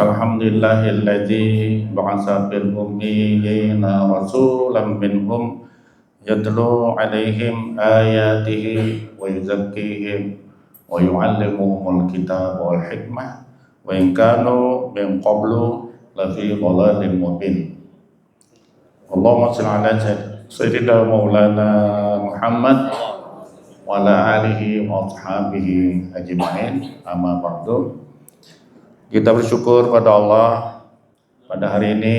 Alhamdulillahilladzi ba'atsa fil ummiyina rasulan minhum yatlu 'alaihim ayatihi wa yuzakkihim wa yu'allimuhumul kitaba wal hikmah wa in kanu min qablu lafi dhalalin mubin. Allahumma shalli ala sayyidina maulana Muhammad wa ala alihi wa ashabihi ajma'in. Amma ba'du. Kita bersyukur pada Allah pada hari ini,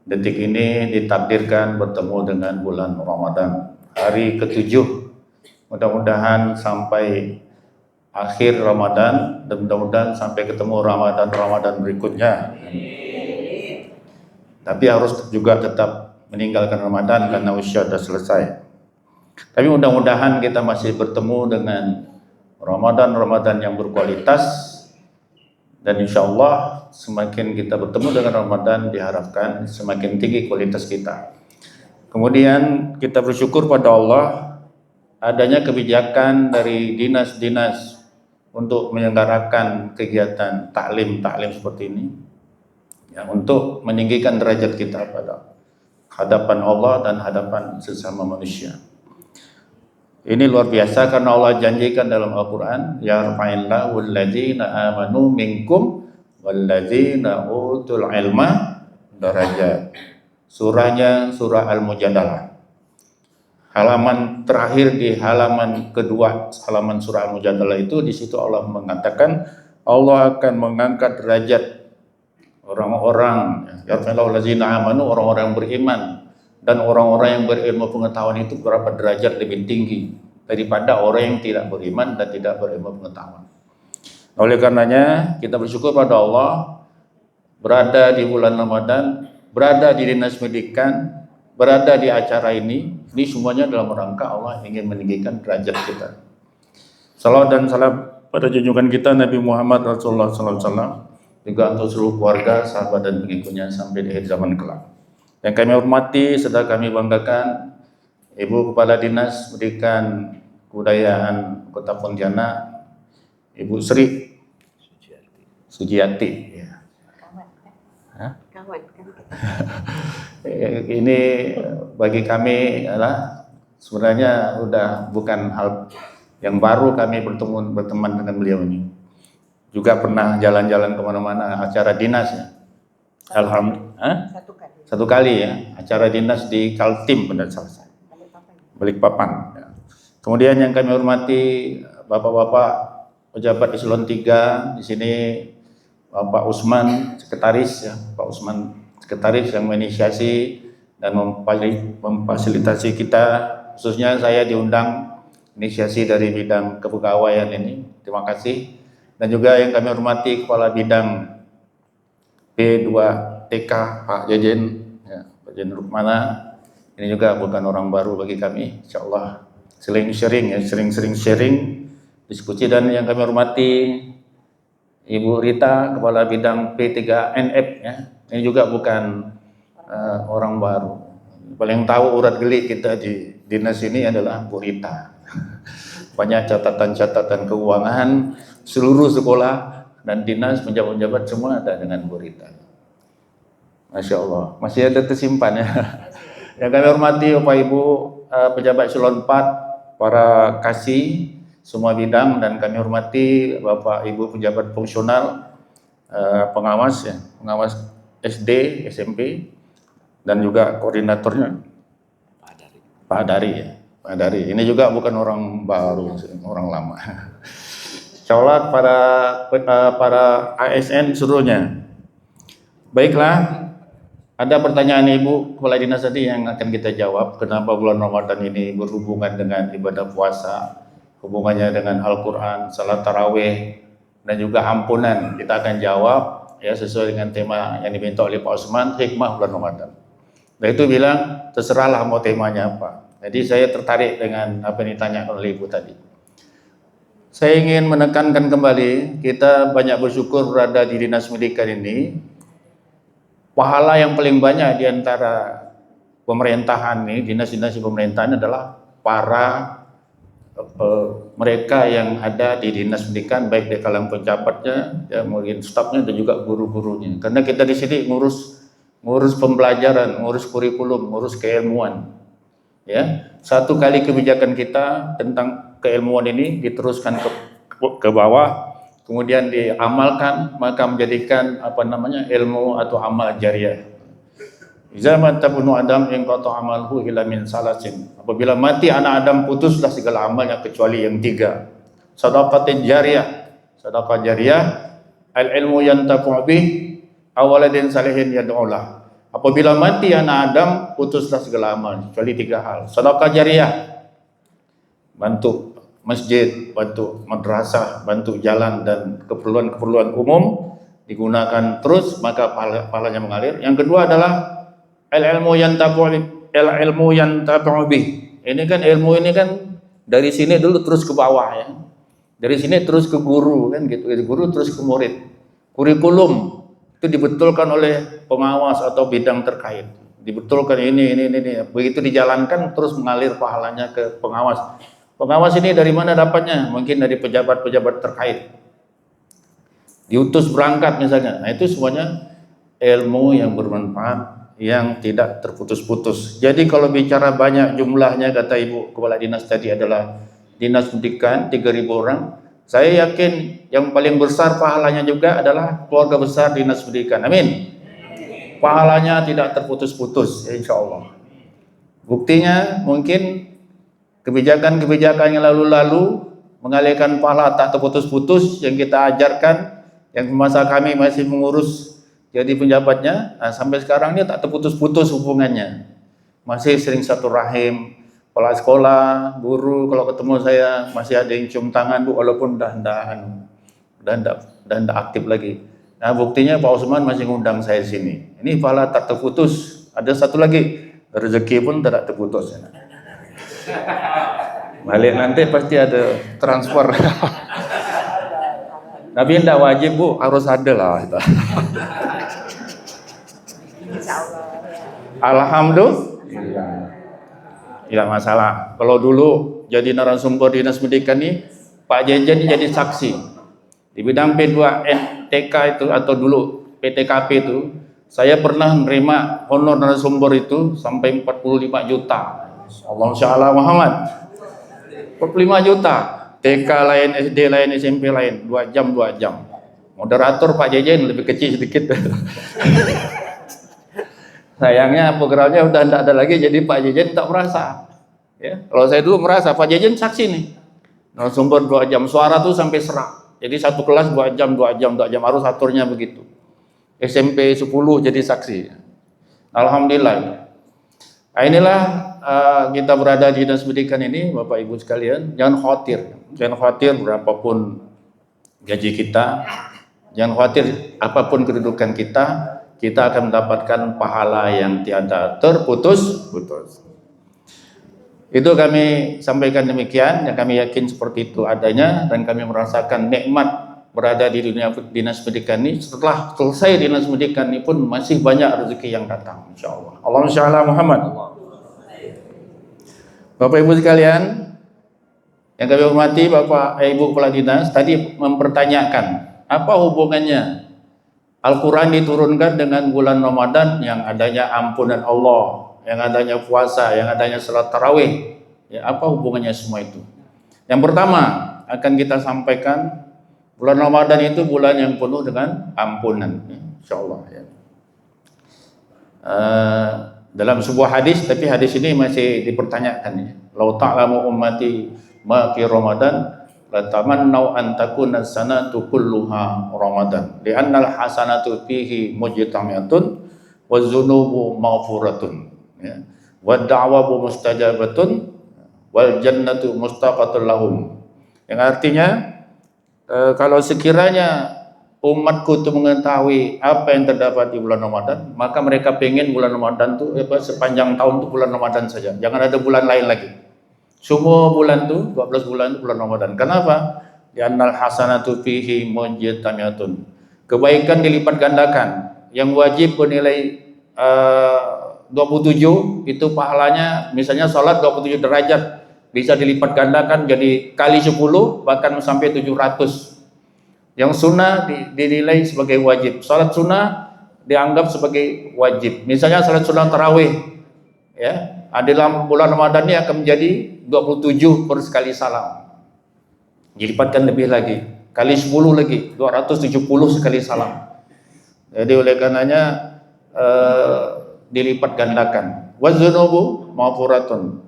detik ini ditakdirkan bertemu dengan bulan Ramadan, hari ke-7. Mudah-mudahan sampai akhir Ramadan dan mudah-mudahan sampai ketemu Ramadan berikutnya. Tapi harus juga tetap meninggalkan Ramadan karena usia sudah selesai. Tapi mudah-mudahan kita masih bertemu dengan Ramadan yang berkualitas. Dan insya Allah semakin kita bertemu dengan Ramadan diharapkan semakin tinggi kualitas kita. Kemudian kita bersyukur pada Allah adanya kebijakan dari dinas-dinas untuk menyelenggarakan kegiatan taklim seperti ini, ya, untuk meninggikan derajat kita pada hadapan Allah dan hadapan sesama manusia. Ini luar biasa karena Allah janjikan dalam Al-Quran, ya yarfa'illahu alladzina amanu minkum walladzina utul ilma darajat. Surahnya surah Al-Mujadalah. Halaman terakhir di halaman kedua, halaman surah Al-Mujadalah itu, di situ Allah mengatakan Allah akan mengangkat derajat orang-orang, ya yarfa'illahu alladzina amanu, orang-orang yang beriman, dan orang-orang yang berilmu pengetahuan itu berapa derajat lebih tinggi daripada orang yang tidak beriman dan tidak berilmu pengetahuan. Oleh karenanya kita bersyukur pada Allah berada di bulan Ramadan, berada di dinas pendidikan, berada di acara ini semuanya dalam rangka Allah ingin meninggikan derajat kita. Salawat dan salam pada junjungan kita Nabi Muhammad Rasulullah SAW, juga untuk seluruh keluarga, sahabat dan pengikutnya sampai di akhir zaman kelak. Yang kami hormati serta kami banggakan Ibu Kepala Dinas Pendidikan Kebudayaan Kota Pontianak, Ibu Sri Sujiati. Ya. Ini bagi kami adalah sebenarnya udah bukan hal yang baru kami berteman dengan beliau ini. Juga pernah jalan-jalan kemana-mana acara dinas ya. Alhamdulillah. Satu kali ya, acara dinas di Kaltim benar selesai. Balikpapan. Ya. Kemudian yang kami hormati Bapak-bapak pejabat Eselon 3 di sini, Bapak Usman sekretaris ya, Pak Usman sekretaris yang menginisiasi dan memfasilitasi kita, khususnya saya diundang inisiasi dari bidang kepegawaian ini. Terima kasih. Dan juga yang kami hormati Kepala Bidang P2TK Pak Jejen, ya, Pak Jejen Rukmana. Ini juga bukan orang baru bagi kami, insya Allah sering sharing, diskusi. Dan yang kami hormati Ibu Rita, Kepala Bidang P3NF, ya. Ini juga bukan orang baru. Paling tahu urat gelik kita di dinas ini adalah Bu Rita. Banyak catatan-catatan keuangan, seluruh sekolah dan dinas, penjabat-penjabat semua ada dengan Bu Rita. Masya Allah, masih ada tersimpan ya. Yang kami hormati Bapak Ibu pejabat Eselon 4, para kasih semua bidang, dan kami hormati Bapak Ibu pejabat fungsional, pengawas ya, pengawas SD, SMP, dan juga koordinatornya Pak Dari ya. Pak Dari ini juga bukan orang baru, orang lama. Insyaallah para ASN seluruhnya. Baiklah, ada pertanyaan Ibu Kepala Dinas tadi yang akan kita jawab. Kenapa bulan Ramadan ini berhubungan dengan ibadah puasa, hubungannya dengan Al-Quran, salat tarawih, dan juga ampunan. Kita akan jawab ya sesuai dengan tema yang diminta oleh Pak Usman, hikmah bulan Ramadan. Nah itu bilang terserahlah mau temanya apa. Jadi saya tertarik dengan apa yang ditanyakan oleh Ibu tadi. Saya ingin menekankan kembali, kita banyak bersyukur berada di dinas pendidikan ini. Pahala yang paling banyak di antara pemerintahan ini, dinas-dinas pemerintahan adalah para mereka yang ada di dinas pendidikan, baik di kalangan pejabatnya, ya mungkin stafnya dan juga guru-gurunya. Karena kita di sini ngurus pembelajaran, ngurus kurikulum, ngurus keilmuan. Ya, satu kali kebijakan kita tentang keilmuan ini diteruskan ke bawah, kemudian diamalkan, maka menjadikan ilmu atau amal jariah. Zaman tabunu Adam yang qata amalhu ila min salasin. Apabila mati anak Adam, putuslah segala amalnya kecuali yang 3. Shadaqatin jariyah, sedekah jariyah, al ilmu yantafu bih, awaladin salihin yad'ulah. Apabila mati anak Adam, putuslah segala amal kecuali 3 hal. Sedekah jariyah, bantu masjid, bantu madrasah, bantu jalan dan keperluan-keperluan umum digunakan terus, maka pahalanya mengalir. Yang kedua adalah ilmu yantafu bih. Ini kan ilmu ini kan dari sini dulu terus ke bawah ya. Dari sini terus ke guru kan gitu. Dari guru terus ke murid. Kurikulum itu dibetulkan oleh pengawas atau bidang terkait. Dibetulkan ini. Begitu dijalankan terus mengalir pahalanya ke pengawas. Pengawas ini dari mana dapatnya? Mungkin dari pejabat-pejabat terkait. Diutus berangkat misalnya. Nah, itu semuanya ilmu yang bermanfaat, yang tidak terputus-putus. Jadi kalau bicara banyak jumlahnya, kata Ibu Kepala Dinas tadi adalah Dinas Pendidikan 3.000 orang, saya yakin yang paling besar pahalanya juga adalah keluarga besar Dinas Pendidikan. Amin. Pahalanya tidak terputus-putus, insya Allah. Buktinya mungkin kebijakan-kebijakan yang lalu-lalu mengalihkan pahala tak terputus-putus yang kita ajarkan, yang masa kami masih mengurus jadi penjabatnya, nah, sampai sekarang ini tak terputus-putus hubungannya. Masih sering satu rahim, kepala sekolah, guru kalau ketemu saya masih ada yang cium tangan, Bu, walaupun dah enggak aktif lagi. Nah, buktinya Pak Usman masih ngundang saya sini. Ini pahala tak terputus. Ada satu lagi, rezeki pun tidak terputus. Balik nanti pasti ada transfer. Tapi tidak wajib, Bu, harus ada lah. Alhamdulillah. Tidak masalah. Kalau dulu jadi narasumber Dinas Pendidikan ini, Pak Jejen jadi saksi. Di bidang P2NTK itu atau dulu PTKP itu, saya pernah menerima honor narasumber itu sampai 45 juta. Allahumma Muhammad. 45 juta. TK lain, SD lain, SMP lain, 2 jam. Moderator Pak Jejen lebih kecil sedikit. Sayangnya programnya udah tidak ada lagi, jadi Pak Jejen tak merasa. Ya, kalau saya dulu merasa, Pak Jejen saksi nih. Narasumber 2 jam, suara tuh sampai serak. Jadi satu kelas 2 jam, harus aturnya begitu. SMP 10 jadi saksi. Alhamdulillah. Nah, inilah kita berada di Dinas Pendidikan ini, Bapak Ibu sekalian, jangan khawatir berapapun gaji kita, jangan khawatir apapun kedudukan kita akan mendapatkan pahala yang tiada terputus. Itu kami sampaikan demikian, yang kami yakin seperti itu adanya, dan kami merasakan nikmat berada di dunia Dinas Pendidikan ini. Setelah selesai Dinas Pendidikan ini pun masih banyak rezeki yang datang, insyaallah. Allahumma Muhammad. Bapak Ibu sekalian, yang kami hormati Bapak Ibu Kepala Dinas tadi mempertanyakan apa hubungannya Al-Quran diturunkan dengan bulan Ramadan yang adanya ampunan Allah, yang adanya puasa, yang adanya salat tarawih. Ya, apa hubungannya semua itu? Yang pertama akan kita sampaikan, bulan Ramadan itu bulan yang penuh dengan ampunan, insyaallah. Ya. Dalam sebuah hadis, tapi hadis ini masih dipertanyakan. Ya. Lau ta'lamu ummati ma fi Ramadan latamannau an takuna sanatu kulluha Ramadan li'annal hasanatu fihi mujtami'atun waz-dzunubu maghfuratun, ya, wad da'wabu mustajabatun wal jannatu mustaqatul lahum. Yang artinya kalau sekiranya umatku itu mengetahui apa yang terdapat di bulan Ramadan, maka mereka pengen bulan Ramadan itu sepanjang tahun itu bulan Ramadan saja, jangan ada bulan lain lagi. Semua bulan itu, 12 bulan itu bulan Ramadan. Kenapa? Li'annal hasanatu fihi mujtami'atun. Kebaikan dilipat gandakan. Yang wajib bernilai 27 itu pahalanya, misalnya salat 27 derajat, bisa dilipat gandakan jadi kali 10 bahkan sampai 700. Yang sunnah dinilai sebagai wajib. Salat sunnah dianggap sebagai wajib. Misalnya salat sunnah tarawih, ya, dalam bulan Ramadan ini akan menjadi 27 per sekali salam. Dilipatkan lebih lagi, kali 10 lagi, 270 sekali salam. Jadi oleh karenanya dilipat gandakan. Wazunubu maghfuratun.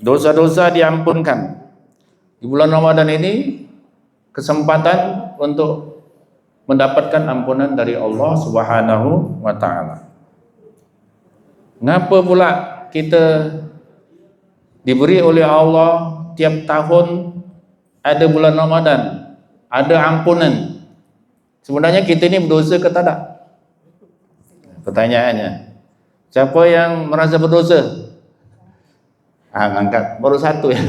Dosa-dosa diampunkan. Di bulan Ramadan ini kesempatan untuk mendapatkan ampunan dari Allah Subhanahu wa taala. Ngapa pula kita diberi oleh Allah tiap tahun ada bulan Ramadan, ada ampunan? Sebenarnya kita ini berdosa ke tidak? Pertanyaannya, siapa yang merasa berdosa? Angkat baru satu ya.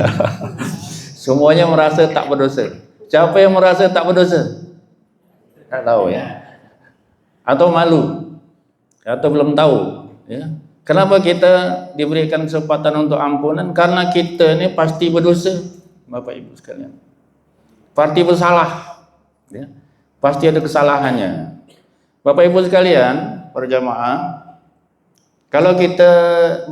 Semuanya merasa tak berdosa. Siapa yang merasa tak berdosa? Tak tahu ya. Atau malu? Atau belum tahu? Ya. Kenapa kita diberikan kesempatan untuk ampunan? Karena kita ini pasti berdosa, Bapak Ibu sekalian. Pasti bersalah. Ya. Pasti ada kesalahannya. Bapak Ibu sekalian, para jamaah, kalau kita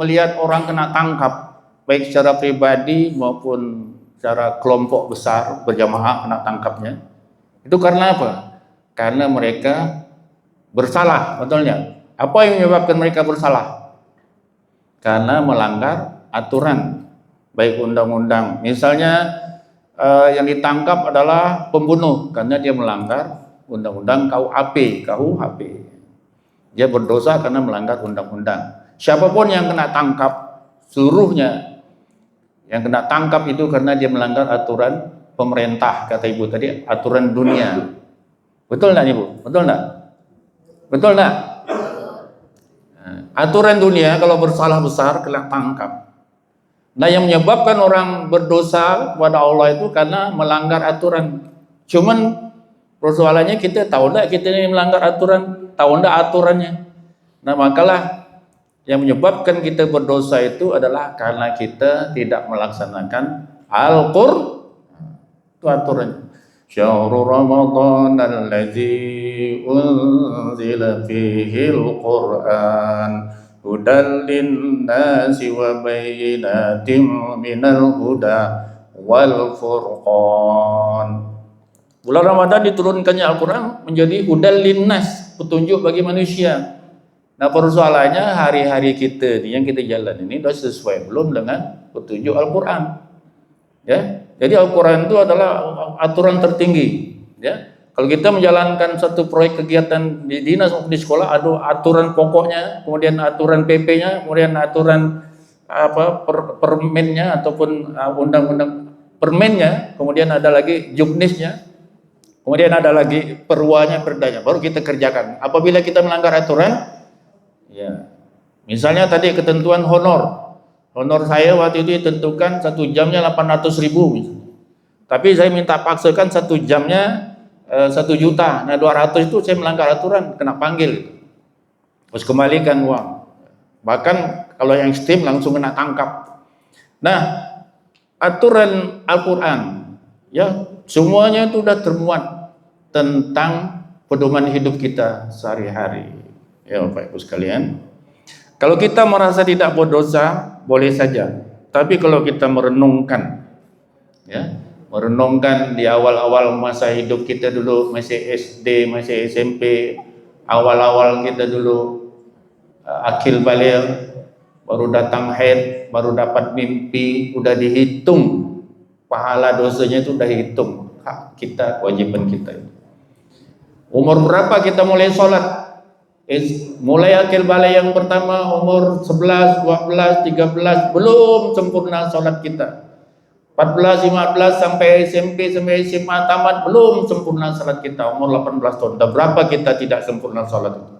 melihat orang kena tangkap, baik secara pribadi maupun secara kelompok besar berjamaah kena tangkapnya, itu karena apa? Karena mereka bersalah, betulnya. Apa yang menyebabkan mereka bersalah? Karena melanggar aturan, baik undang-undang. Misalnya yang ditangkap adalah pembunuh karena dia melanggar undang-undang KUHP. Dia berdosa karena melanggar undang-undang. Siapapun yang kena tangkap, seluruhnya yang kena tangkap itu karena dia melanggar aturan pemerintah, kata Ibu tadi, aturan dunia. Betul enggak Ibu? Betul enggak? Betul enggak? Aturan dunia kalau bersalah besar kena tangkap. Nah, yang menyebabkan orang berdosa kepada Allah itu karena melanggar aturan. Cuman persoalannya kita tahu enggak kita ini melanggar aturan? Tahu enggak aturannya? Nah, makalah yang menyebabkan kita berdosa itu adalah karena kita tidak melaksanakan Al-Qur'an. Itu aturannya. Syahrul Ramadan allazi unzila fihi al-Qur'an hudan lin-nasi wa bayyinatin minal huda wal furqan. Bulan Ramadan diturunkannya Al-Qur'an menjadi hudan lin-nas, petunjuk bagi manusia. Nah, persoalannya hari-hari kita yang kita jalan ini sudah sesuai belum dengan petunjuk Al-Quran? Ya, jadi Al-Quran itu adalah aturan tertinggi. Ya, kalau kita menjalankan satu proyek kegiatan di dinas maupun di sekolah, ada aturan pokoknya, kemudian aturan PP-nya, kemudian aturan permennya ataupun undang-undang permennya, kemudian ada lagi juknisnya, kemudian ada lagi perwanya, perdanya, baru kita kerjakan. Apabila kita melanggar aturan, ya, misalnya tadi ketentuan honor saya waktu itu ditentukan 1 jamnya 800.000, tapi saya minta paksakan 1 jamnya 1 juta. Nah, 200 itu saya melanggar aturan, kena panggil, terus kembalikan uang. Bahkan kalau yang ekstrim langsung kena tangkap. Nah, aturan Al-Quran, ya, semuanya itu sudah termuat tentang pedoman hidup kita sehari-hari. Ya Bapak Ibu sekalian, kalau kita merasa tidak berdosa, boleh saja. Tapi kalau kita merenungkan, ya, merenungkan di awal-awal masa hidup kita dulu, masih SD, masih SMP, awal-awal kita dulu akil balik, baru datang haid, baru dapat mimpi, udah dihitung pahala dosanya itu udah hitung, hak kita, kewajiban kita. Umur berapa kita mulai sholat? Mulai akil balik yang pertama umur 11, 12, 13 belum sempurna sholat kita. 14, 15 sampai SMP, sampai SMA tamat belum sempurna sholat kita. Umur 18 tahun, dah berapa kita tidak sempurna sholat itu?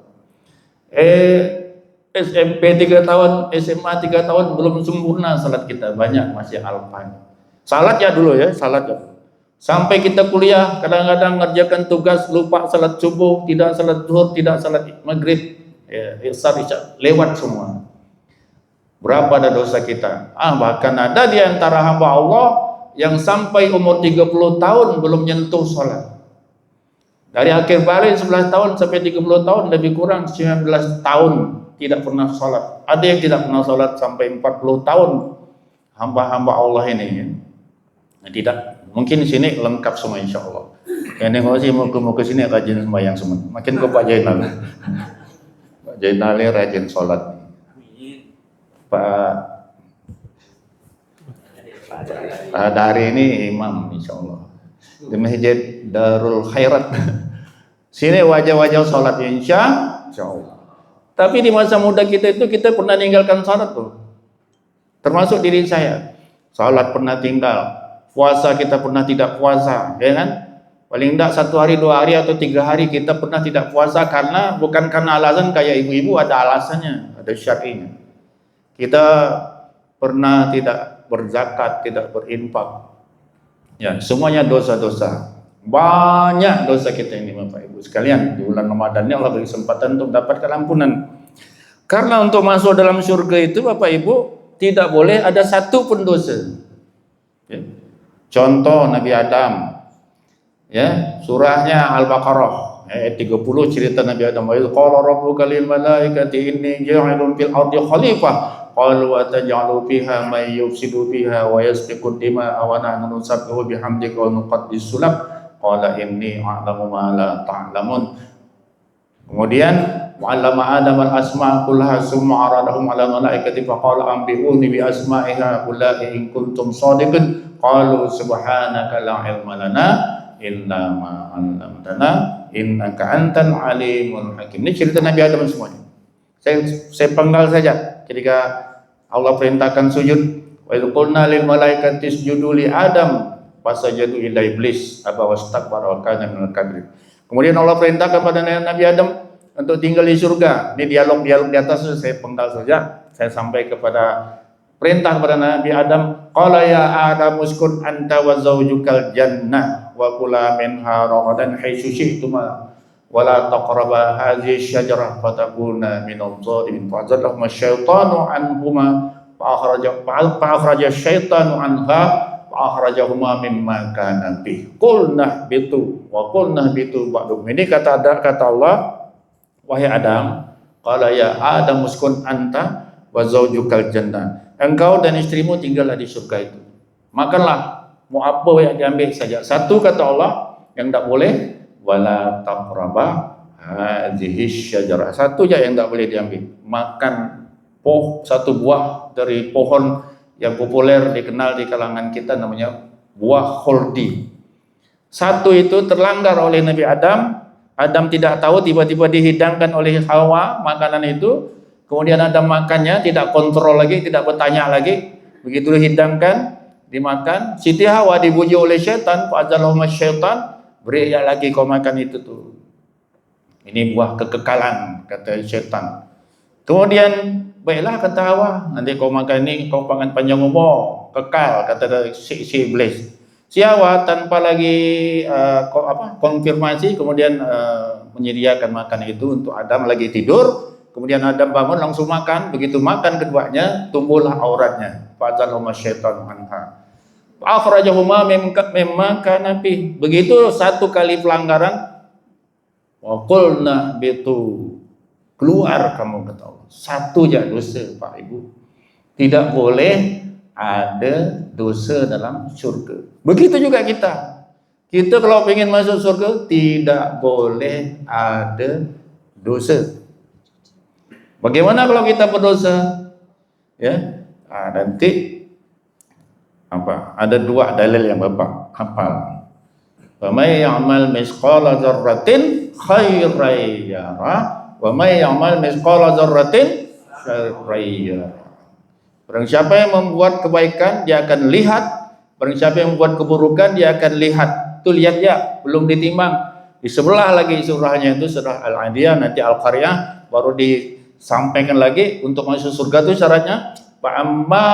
SMP 3 tahun, SMA 3 tahun belum sempurna sholat kita, banyak masih alpan. Salat ya dulu ya, salat ya. Sampai kita kuliah, kadang-kadang ngerjakan tugas, lupa salat subuh, tidak salat zuhur, tidak salat maghrib, ya, isya, lewat semua. Berapa ada dosa kita? Bahkan ada di antara hamba Allah yang sampai umur 30 tahun belum nyentuh sholat. Dari akhir balik 11 tahun sampai 30 tahun, lebih kurang 19 tahun tidak pernah sholat. Ada yang tidak pernah sholat sampai 40 tahun. Hamba-hamba Allah ini tidak, mungkin di sini lengkap semua insya Allah. Yang sih mau ke sini rajin sembahyang semua. Makin ke Pak Jainal. Pak Jainal rajin sholat. Pak Dari ini imam insya Allah di Masjid Darul Khairat. Sini wajah-wajah sholat insya Allah. Tapi di masa muda kita itu kita pernah meninggalkan sholat tuh. Termasuk diri saya. Sholat pernah tinggal, puasa kita pernah tidak puasa, ya kan? Paling tidak 1 hari, 2 hari atau 3 hari kita pernah tidak puasa karena bukan karena alasan kayak ibu-ibu, ada alasannya, ada syar'inya. Kita pernah tidak berzakat, tidak berinfak. Ya, semuanya dosa-dosa. Banyak dosa kita ini Bapak Ibu sekalian. Di bulan Ramadan ini Allah beri kesempatan untuk mendapatkan ampunan. Karena untuk masuk dalam surga itu Bapak Ibu tidak boleh ada satu pun dosa. Ya. Contoh Nabi Adam. Ya, surahnya Al-Baqarah ayat 30 cerita Nabi Adam. Wa qala rabbuka lil malaikati inni ja'ilun fil ardi khalifah. Qalu ataj'alu fiha may yufsidu fiha wa yasfiku dima'a wa nahnu nusabbihu bihamdika wa nuqaddisu lak. Qala inni a'lamu ma la ta'lamun. Kemudian wa'allama Adam al-asma' kullaha summa 'aradahum 'ala malaikati faqala anbi'uni bi asma'iha kullahi in kuntum shadiqin. Qalu subhanaka la 'ilma lana illa ma 'allamtana innaka antal alimul hakim. Ini cerita Nabi Adam semuanya. Saya penggal saja ketika Allah perintahkan sujud. Wa idh qulna lil malaikati isjudu li Adam fasajadu illa iblis aba wastakbara wa kana minal kafirin. Kemudian Allah perintahkan pada Nabi Adam untuk tinggal di surga. Ini dialog-dialog di atas saya penggal saja. Saya sampai kepada perintah kepada Nabi Adam, qala ya Adam uskun anta wa zawjukal jannah wa kula minha ragadan haitsu syi'tuma wa la taqraba hadhihi syajarah fatakuna minadh dhalimin. Fa'azallahuma asyaitanu anhuma fa'akhraja asyaitanu anha fa'akhrajahuma mimma kana bih. Qulna bitu wa qulna bitu ba'dhum. Ini kata Allah, wahai Adam, qala ya Adam uskun anta wa zawjukal jannah. Engkau dan istrimu tinggallah di surga itu. Makanlah, mau apa yang diambil saja. Satu kata Allah yang tidak boleh, wala taqraba hadhihi syajarah. Satu aja yang tidak boleh diambil. Makan satu buah dari pohon yang populer dikenal di kalangan kita namanya buah khuldi. Satu itu terlanggar oleh Nabi Adam. Adam tidak tahu, tiba-tiba dihidangkan oleh Hawa makanan itu. Kemudian Adam makannya, tidak kontrol lagi, tidak bertanya lagi. Begitu dihidangkan, dimakan. Siti Hawa dibujuk oleh syaitan, fa'azallahuma syaitan, beri lagi kau makan itu tuh. Ini buah kekekalan, kata syaitan. Kemudian, baiklah kata Hawa, nanti kau makan ini, kau makan panjang umur, kekal, kata si iblis. Si Hawa tanpa lagi konfirmasi, kemudian menyediakan makan itu untuk Adam lagi tidur. Kemudian Adam bangun langsung makan. Begitu makan keduanya, tumbuhlah auratnya. Fa'azallahuma syaitanu anha. Akhrajahuma mimma kana fi. Begitu satu kali pelanggaran, wa qulna bitu. Keluar kamu kata Allah. Satu aja dosa Pak Ibu. Tidak boleh ada dosa dalam surga. Begitu juga kita. Kita kalau ingin masuk surga tidak boleh ada dosa. Bagaimana kalau kita berdosa? Ya, nanti ada 2 dalil yang Bapak hafal. Wa may ya'mal misqala dzarratin khairan yara wa may ya'mal misqala dzarratin syarran yara. Barang siapa yang membuat kebaikan dia akan lihat, barang siapa yang membuat keburukan dia akan lihat. Itu lihat ya, belum ditimbang. Di sebelah lagi surahnya itu surah Al-Adiyah, nanti Al-Qaryah, baru disampaikan lagi untuk masuk surga itu syaratnya wa amma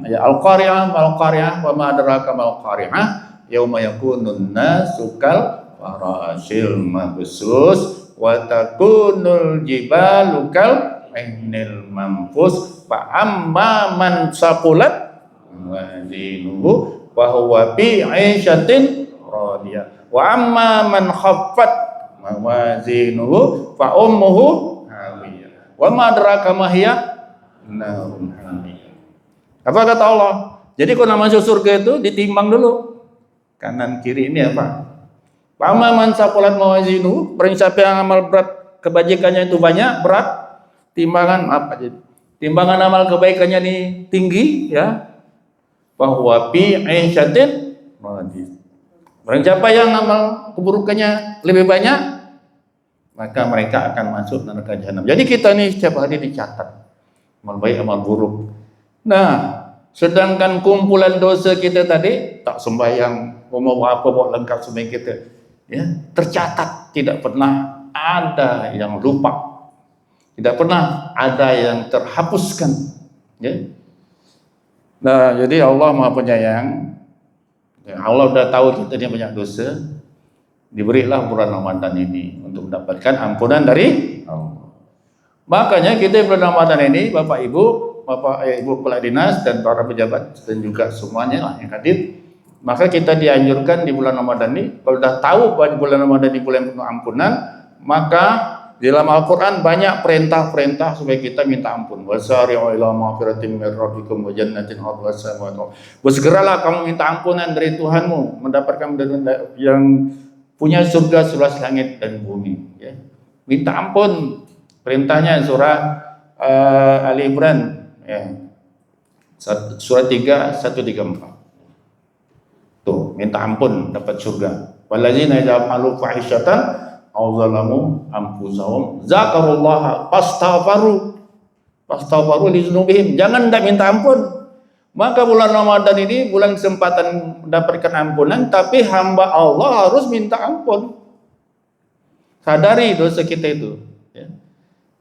al-qaryah wa ma adraka mal qaryah yauma yakunun nasu kal farasil mabsus wa takunul jibalu kal ainil manfus fa amma man saqulat mawazinuhu fa huwa fi 'ishatin radiyah wa amma man khaffat mawazinuhu fa ummuhu hawiyah wa ma adraka ma hiya narun hamiyah. Apa kata Allah? Jadi kalau masuk surga itu ditimbang dulu kanan kiri ini apa? Pama man saqulat mawazinu, barang siapa yang amal berat kebajikannya itu banyak, berat, timbangan apa jadi? Timbangan amal kebaikannya ini tinggi ya. Bahwa fi 'ishatin radiyah. Barang siapa yang amal keburukannya lebih banyak, maka mereka akan masuk neraka jahanam. Jadi kita nih setiap hari dicatat amal baik, amal buruk. Nah, sedangkan kumpulan dosa kita tadi tak sembahyang, mau apa buat lengkap sembahyang kita. Ya, tercatat, tidak pernah ada yang lupa, tidak pernah ada yang terhapuskan. Ya. Nah, jadi Allah Maha Penyayang. Ya, Allah sudah tahu kita ini banyak dosa. Diberilah bulan Ramadan ini untuk mendapatkan ampunan dari Allah. Makanya kita bulan Ramadan ini, Bapak Ibu kepala dinas dan para pejabat dan juga semuanya lah yang hadir. Maka kita dianjurkan di bulan Ramadan ini, kalau sudah tahu bahwa bulan Ramadan ini bulan penuh ampunan, maka di dalam Al-Quran banyak perintah-perintah supaya kita minta ampun. Wasari'u ila maghfiratin min rabbikum wa jannatin 'arduha as-samawati wal ardh. Bersegeralah kamu minta ampunan dari Tuhanmu, mendapatkan yang punya surga seluas langit dan bumi. Ya. Minta ampun. Perintahnya surah Ali Imran, ya. Surah 3, 134. Tuh, minta ampun dapat surga. Wallazina idza fa'alu fahishatan aw zalamu anfusahum zakarullaha fastaghfaru li dzunubihim. Jangan tidak minta ampun. Maka bulan Ramadan ini bulan kesempatan mendapatkan ampunan, tapi hamba Allah harus minta ampun. Sadari dosa kita itu. Ya.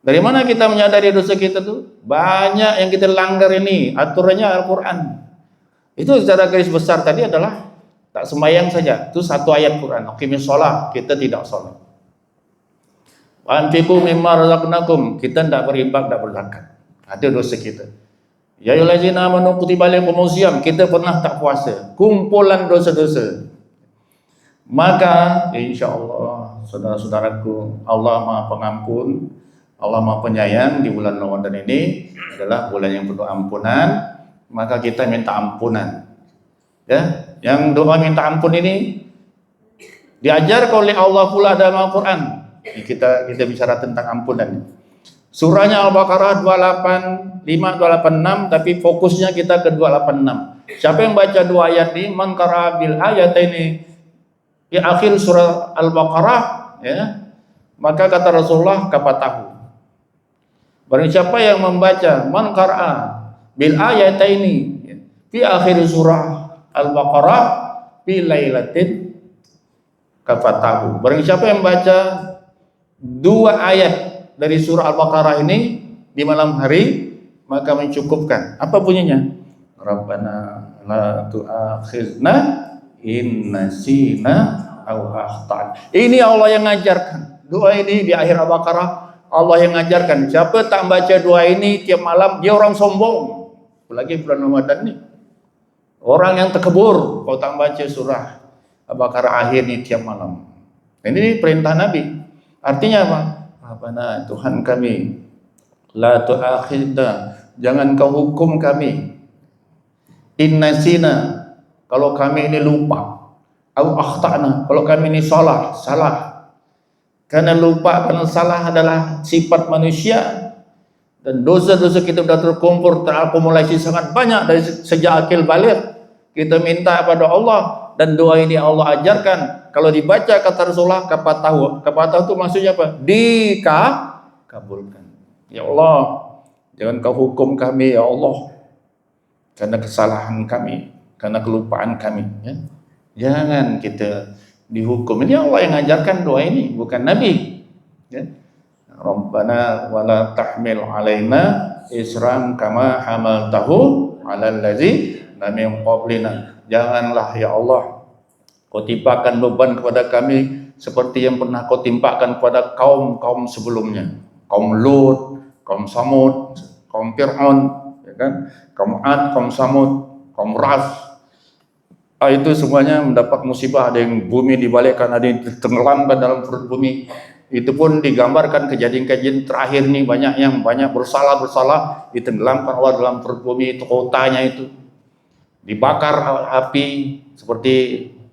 Dari mana kita menyadari dosa kita itu? Banyak yang kita langgar ini, aturannya Al-Quran. Itu secara garis besar tadi adalah tak sembahyang saja, itu satu ayat Quran. Aqimis shalah, kita tidak salat. Anfiqu mimma razaqnakum, kita tidak berinfak, tidak berzakat. Ada dosa kita. Ya ayyuhallazina amanu kutiba alaikumus shiyam, kita pernah tak puasa. Kumpulan dosa-dosa. Maka insyaallah saudara-saudaraku, Allah Maha Pengampun, Allah Maha Penyayang. Di bulan Ramadan ini adalah bulan yang penuh ampunan, maka kita minta ampunan. Ya, yang doa minta ampun ini diajarkan oleh Allah pula dalam Al-Quran. Kita bicara tentang ampunan. Surahnya Al-Baqarah 285, 286, tapi fokusnya kita ke 286. Siapa yang baca dua ayat ini, man qara'a bil ayat ini di akhir surah Al-Baqarah, ya, maka kata Rasulullah kapatahu. Barang siapa yang membaca man qara'a bil ayat ini di akhir surah Al-Baqarah fi lailatin kafatahu. Barang siapa yang baca dua ayat dari surah Al-Baqarah ini di malam hari, maka mencukupkan. Apa bunyinya? Rabbana la tu'akhizna in nasina aw akhtana. Ini Allah yang ngajarkan. Doa ini di akhir Al-Baqarah Allah yang ngajarkan. Siapa tak baca doa ini tiap malam, dia orang sombong. Apalagi bulan Ramadan ini. Orang yang terkebur kalau tak baca surah Al-Baqarah akhir ini tiap malam. Ini perintah Nabi. Artinya apa? Rabbana Tuhan kami, la tu'akhidna, jangan kau hukum kami. Innasina, kalau kami ini lupa. Au akhtana, kalau kami ini salah. Karena lupa, karena salah adalah sifat manusia. Dan dosa-dosa kita sudah terkumpul, terakumulasi sangat banyak dari sejak akil balik. Kita minta kepada Allah, dan doa ini Allah ajarkan. Kalau dibaca kata Rasulullah, kapatahu itu maksudnya apa? Dikabulkan. Ya Allah, jangan kau hukum kami ya Allah, karena kesalahan kami, karena kelupaan kami. Ya. Jangan kita dihukum. Ini Allah yang ajarkan doa ini, bukan Nabi. Ya. Rabbana wala tahmil alaina isran kama hamaltahu alal ladzina min qablina. Janganlah ya Allah kau timpakan beban kepada kami seperti yang pernah kau timpakan kepada kaum-kaum sebelumnya. Kaum Lut, kaum Samud, kaum Fir'aun, ya kan? Kaum Ad, kaum Samud, kaum Ras. Itu semuanya mendapat musibah, ada yang bumi dibalikkan, ada yang tenggelamkan dalam perut bumi. Itu pun digambarkan kejadian-kejadian terakhir nih, banyak bersalah ditenggelamkan Allah dalam perut bumi. Itu kotanya itu dibakar api seperti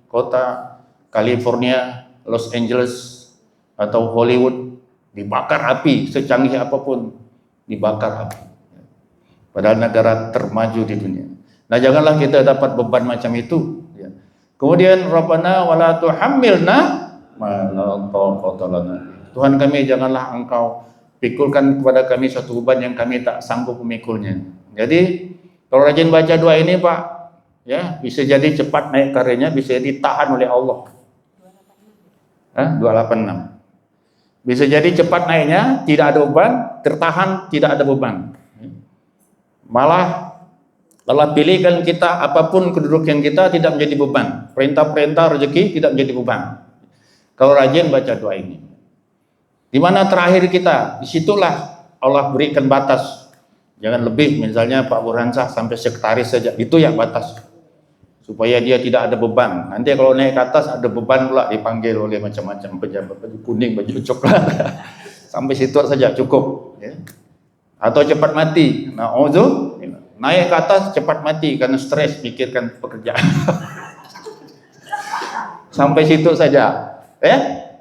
kota California, Los Angeles atau Hollywood, dibakar api secanggih apapun, dibakar api. Padahal negara termaju di dunia. Nah, janganlah kita dapat beban macam itu. Ya. Kemudian Rabbana wala tuhammilna ma la taqata lana. Tuhan kami, janganlah Engkau pikulkan kepada kami suatu beban yang kami tak sanggup memikulnya. Jadi kalau rajin baca doa ini, Pak, ya, bisa jadi cepat naik karirnya, bisa jadi tahan oleh Allah. 286. Bisa jadi cepat naiknya, tidak ada beban, tertahan, tidak ada beban. Malah Allah pilihkan kita, apapun kedudukan kita tidak menjadi beban. Perintah-perintah rezeki tidak menjadi beban. Kalau rajin baca doa ini. Di mana terakhir kita, disitulah Allah berikan batas. Jangan lebih, misalnya Pak Burhansah sampai sekretaris saja, itu yang batas. Supaya dia tidak ada beban. Nanti kalau naik ke atas ada beban pula, dipanggil oleh macam-macam pejabat, baju kuning, baju coklat. Sampai situ saja cukup. Ya. Atau cepat mati. Naik ke atas cepat mati karena stres pikirkan pekerjaan. Sampai situ saja.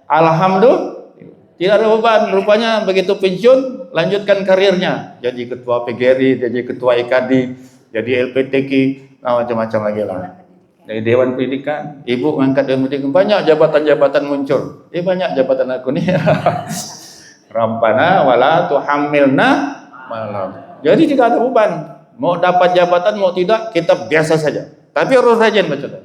Alhamdulillah, tidak ada beban. Rupanya begitu pensiun, lanjutkan karirnya. Jadi ketua PGRI, jadi ketua IKD, jadi LPTQ, macam-macam lagi lah. Dari Dewan Pendidikan, ibu mengangkat Dewan Pendidikan, banyak jabatan-jabatan muncul. Banyak jabatan aku nih. Rabbana wala tuhammilna malam. Jadi tidak ada beban. Mau dapat jabatan, mau tidak, kita biasa saja. Tapi harus rajin baca doa.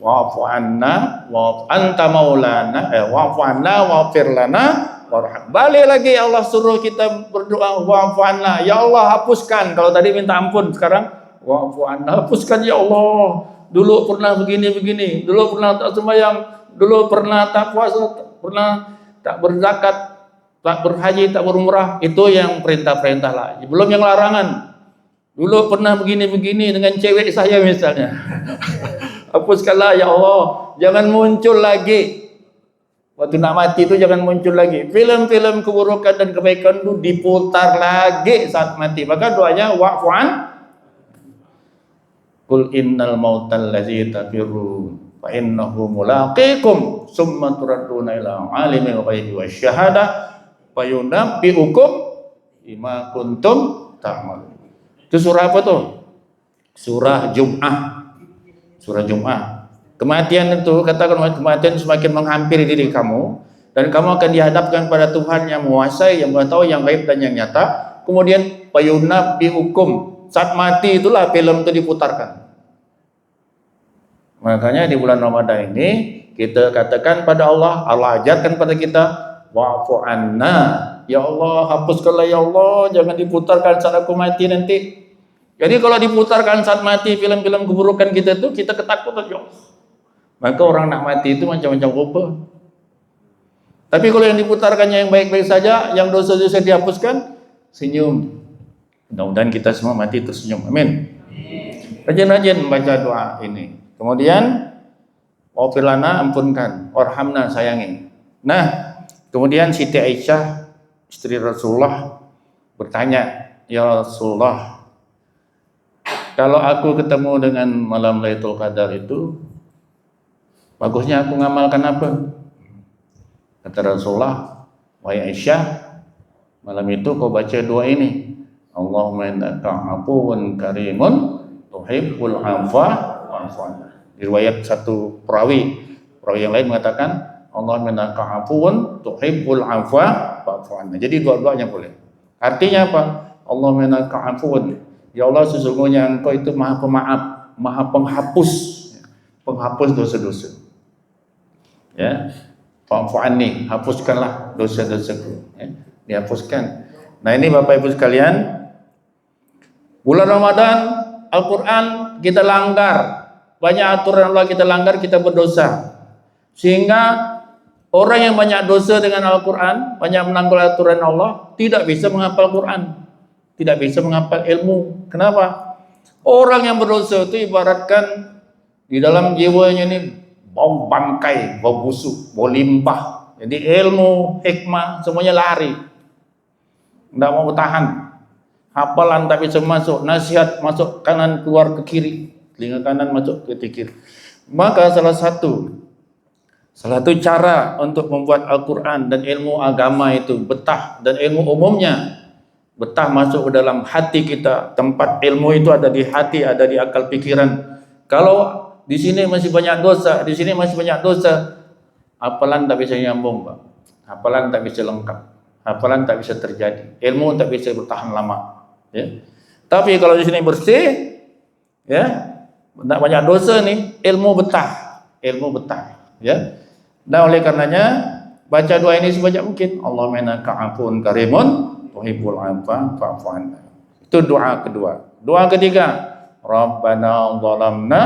Wa'fu anna wa anta maulana, wa'fu anna wa'fir lana warham. Balik lagi Allah suruh kita berdoa, wa'fu anna, ya Allah hapuskan. Kalau tadi minta ampun, sekarang wa'fu anna, hapuskan ya Allah. Dulu pernah begini-begini, dulu pernah tak sembahyang, dulu pernah tak puasa, pernah tak berzakat, tak berhaji, tak berumrah. Itu yang perintah-perintah lah. Belum yang larangan. Dulu pernah begini-begini dengan cewek saya misalnya. Hapuskanlah ya Allah, jangan muncul lagi. Waktu nak mati itu jangan muncul lagi. Film-film keburukan dan kebaikan itu diputar lagi saat mati. Maka doanya wa'fu'an. Qul innal mautal ladzi tafirun fa innahu mulaqikum summa turadduna ila alimil ghaibi wasyahadah fa yunabbi'ukum bima kuntum ta'malun. Itu surah apa tuh? Surah Jum'ah. Surah Jum'ah. Kematian itu, katakan kematian semakin menghampiri diri kamu, dan kamu akan dihadapkan pada Tuhan yang menguasai, yang mengetahui yang gaib dan yang nyata. Kemudian fayunabbi'ukum, saat mati itulah film itu diputarkan. Makanya di bulan Ramadan ini kita katakan pada Allah, Allah ajarkan pada kita, wa'fu anna, ya Allah hapuskanlah ya Allah, jangan diputarkan saat aku mati nanti. Jadi kalau diputarkan saat mati film-film keburukan kita itu, kita ketakutan ya Allah. Maka orang nak mati itu macam-macam rupa. Tapi kalau yang diputarkannya yang baik-baik saja, yang dosa-dosa dihapuskan, senyum. Mudah-mudahan kita semua mati tersenyum. Amin. Rajin-rajin membaca doa ini. Kemudian wa'fir lana, ampunkan, warhamna, sayangi. Nah, kemudian Siti Aisyah, istri Rasulullah, bertanya, ya Rasulullah, kalau aku ketemu dengan malam Lailatul Qadar itu, bagusnya aku ngamalkan apa? Kata Rasulullah, wahai Aisyah, malam itu kau baca doa ini, Allahumma innaka afuwun karimun tuhibbul afwa wa'fu anna. Di riwayat satu perawi yang lain mengatakan, Allahumma innaka afuwun tuhibbul afwa wa'fu anna. Jadi dua-duanya boleh. Artinya apa? Allahumma innaka afuwun, ya Allah sesungguhnya Engkau itu Maha Pemaaf, Maha Penghapus, penghapus dosa-dosa. Ya, fa'fu anni, hapuskanlah dosa-dosaku. Ya, dihapuskan. Nah ini Bapak Ibu sekalian, bulan Ramadan, Al-Quran kita langgar, banyak aturan Allah kita langgar, kita berdosa, sehingga Orang yang banyak dosa dengan Al-Quran, banyak menanggung aturan Allah, tidak bisa menghafal Quran, tidak bisa menghafal ilmu. Kenapa? Orang yang berdosa itu ibaratkan di dalam jiwanya ini bau bangkai, bau busuk, bau limbah. Jadi ilmu, hikmah, semuanya lari. Tidak mau bertahan. Hafalan tak bisa masuk, nasihat masuk kanan keluar ke kiri, telinga kanan masuk ke kiri. Maka salah satu cara untuk membuat Al-Quran dan ilmu agama itu betah, dan ilmu umumnya betah masuk ke dalam hati kita. Tempat ilmu itu ada di hati, ada di akal pikiran. Kalau di sini masih banyak dosa, di sini masih banyak dosa, hafalan tak bisa nyambung, Pak. Hafalan tak bisa lengkap, hafalan tak bisa terjadi, ilmu tak bisa bertahan lama. Ya. Tapi kalau di sini bersih, ya, tidak banyak dosa nih, ilmu betah, ya. Nah, oleh karenanya baca doa ini sebanyak mungkin. Allahumma innaka afuwun karimun tuhibbul afwa fa'fu anna. Itu doa kedua. Doa ketiga, Rabbana zalamna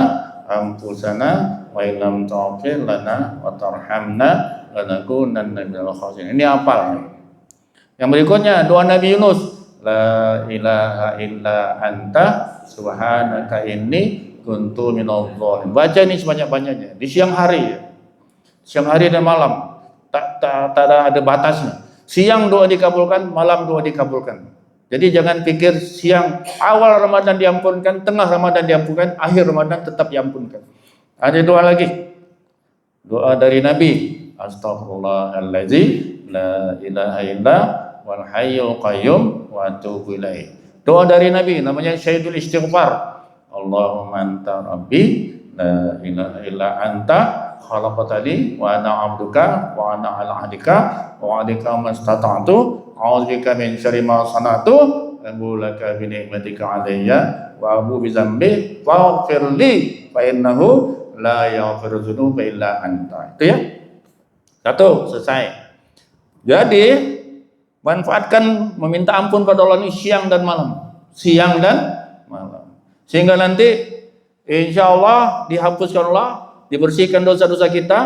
anfusana wa illam taghfir lana wa tarhamna lanakunanna minal khasirin. Ini hafal. Yang berikutnya doa Nabi Yunus, la ilaha illa anta subhanaka inni kuntu minadh dhalimin. Baca ini sebanyak-banyaknya di siang hari, ya. Siang hari dan malam, tak ada batasnya. Siang doa dikabulkan, malam doa dikabulkan. Jadi jangan pikir siang awal Ramadan diampunkan, tengah Ramadan diampunkan, akhir Ramadan tetap diampunkan. Ada doa lagi, doa dari Nabi, Astaghfirullahalladzi la ilaha illa wal hayyul qayyum wa atubu ilaih. Doa dari Nabi namanya Syahidul Istighfar. Allahumma anta rabbi la ilaha illa anta khalaqtani wa ana 'abduka wa ana 'ala 'ahdika wa 'adika mastata'tu a'udzubika min syarri ma sana'tu abu laka bi ni'matika 'alayya wa abu bi dzambi faghfir li fa innahu la yaghfiru dzunuba illa anta. Itu ya. Satu, selesai. Jadi manfaatkan meminta ampun pada Allah ini siang dan malam, sehingga nanti insya Allah dihapuskan Allah, dibersihkan dosa-dosa kita,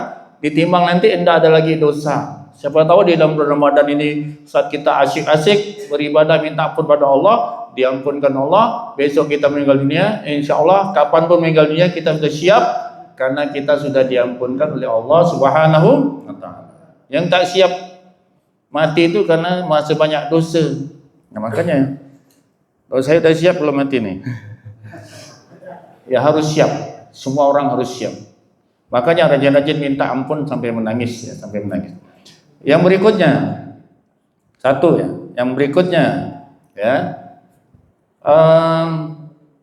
ditimbang nanti tidak ada lagi dosa. Siapa tahu di dalam bulan Ramadan ini saat kita asyik-asyik beribadah minta ampun pada Allah, diampunkan Allah. Besok kita meninggal dunia, insya Allah kapanpun meninggal dunia kita sudah siap, karena kita sudah diampunkan oleh Allah Subhanahu wa Ta'ala. Yang tak siap mati itu karena masih banyak dosa. Nah, makanya kalau saya sudah siap belum mati nih. Ya harus siap. Semua orang harus siap. Makanya rajin-rajin minta ampun sampai menangis, ya, sampai menangis. Yang berikutnya, yang berikutnya, ya,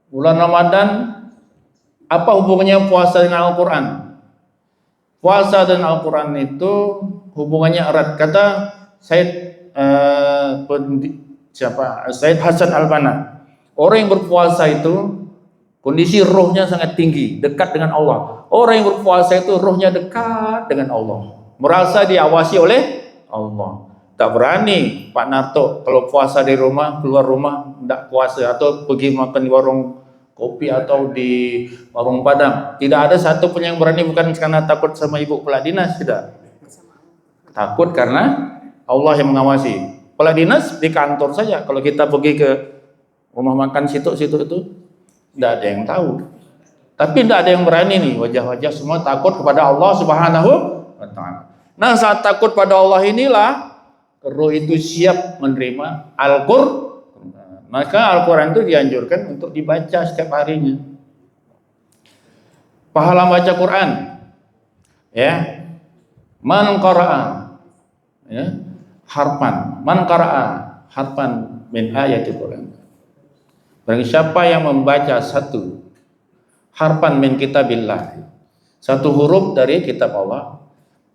bulan Ramadan, apa hubungannya puasa dengan Al-Quran? Puasa dan Al-Quran itu hubungannya erat. Kata Said Hasan Al-Banna, orang yang berpuasa itu kondisi rohnya sangat tinggi, dekat dengan Allah. Orang yang berpuasa itu rohnya dekat dengan Allah, merasa diawasi oleh Allah. Tak berani Pak Narto kalau puasa di rumah, keluar rumah tidak puasa, atau pergi makan di warung kopi atau di warung Padang. Tidak ada satu pun yang berani, bukan karena takut sama ibu kepala dinas, tidak. Takut karena Allah yang mengawasi. Kepala dinas di kantor saja. Kalau kita pergi ke rumah makan situ-situ itu, tidak ada yang tahu. Tapi tidak ada yang berani nih, wajah-wajah semua takut kepada Allah Subhanahu wa Ta'ala. Nah, saat takut pada Allah inilah roh itu siap menerima Al-Qur'an. Maka Al-Quran itu dianjurkan untuk dibaca setiap harinya. Pahala baca Quran, ya. Man qara'a, ya, harfan. Man qara'a harfan min ayatil Quran. Barang siapa yang membaca satu harfan min kitabillah, satu huruf dari kitab Allah,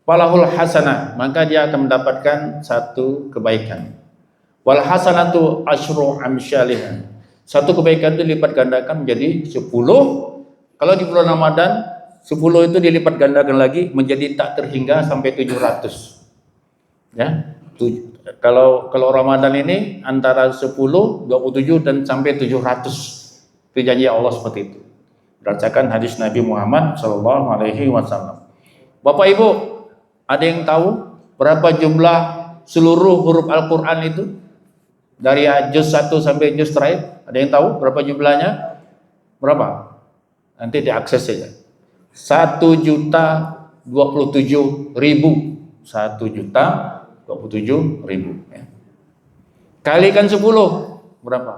falahul hasanah, maka dia akan mendapatkan satu kebaikan. Wal hasanatu asyru amsyaliha. Satu kebaikan itu dilipat gandakan menjadi 10. Kalau di bulan Ramadan 10 itu dilipat gandakan lagi menjadi tak terhingga sampai 700. Ya. Kalau Ramadan ini antara 10, 27 dan sampai 700. Itu janji Allah seperti itu. Berdasarkan hadis Nabi Muhammad sallallahu alaihi wasallam. Bapak Ibu, Ada yang tahu berapa jumlah seluruh huruf Al-Quran itu? Dari juz 1 sampai juz terakhir. Ada yang tahu berapa jumlahnya? Berapa? Nanti diakses saja. 1.027.000. 1.027.000. Ya. Kalikan 10 berapa?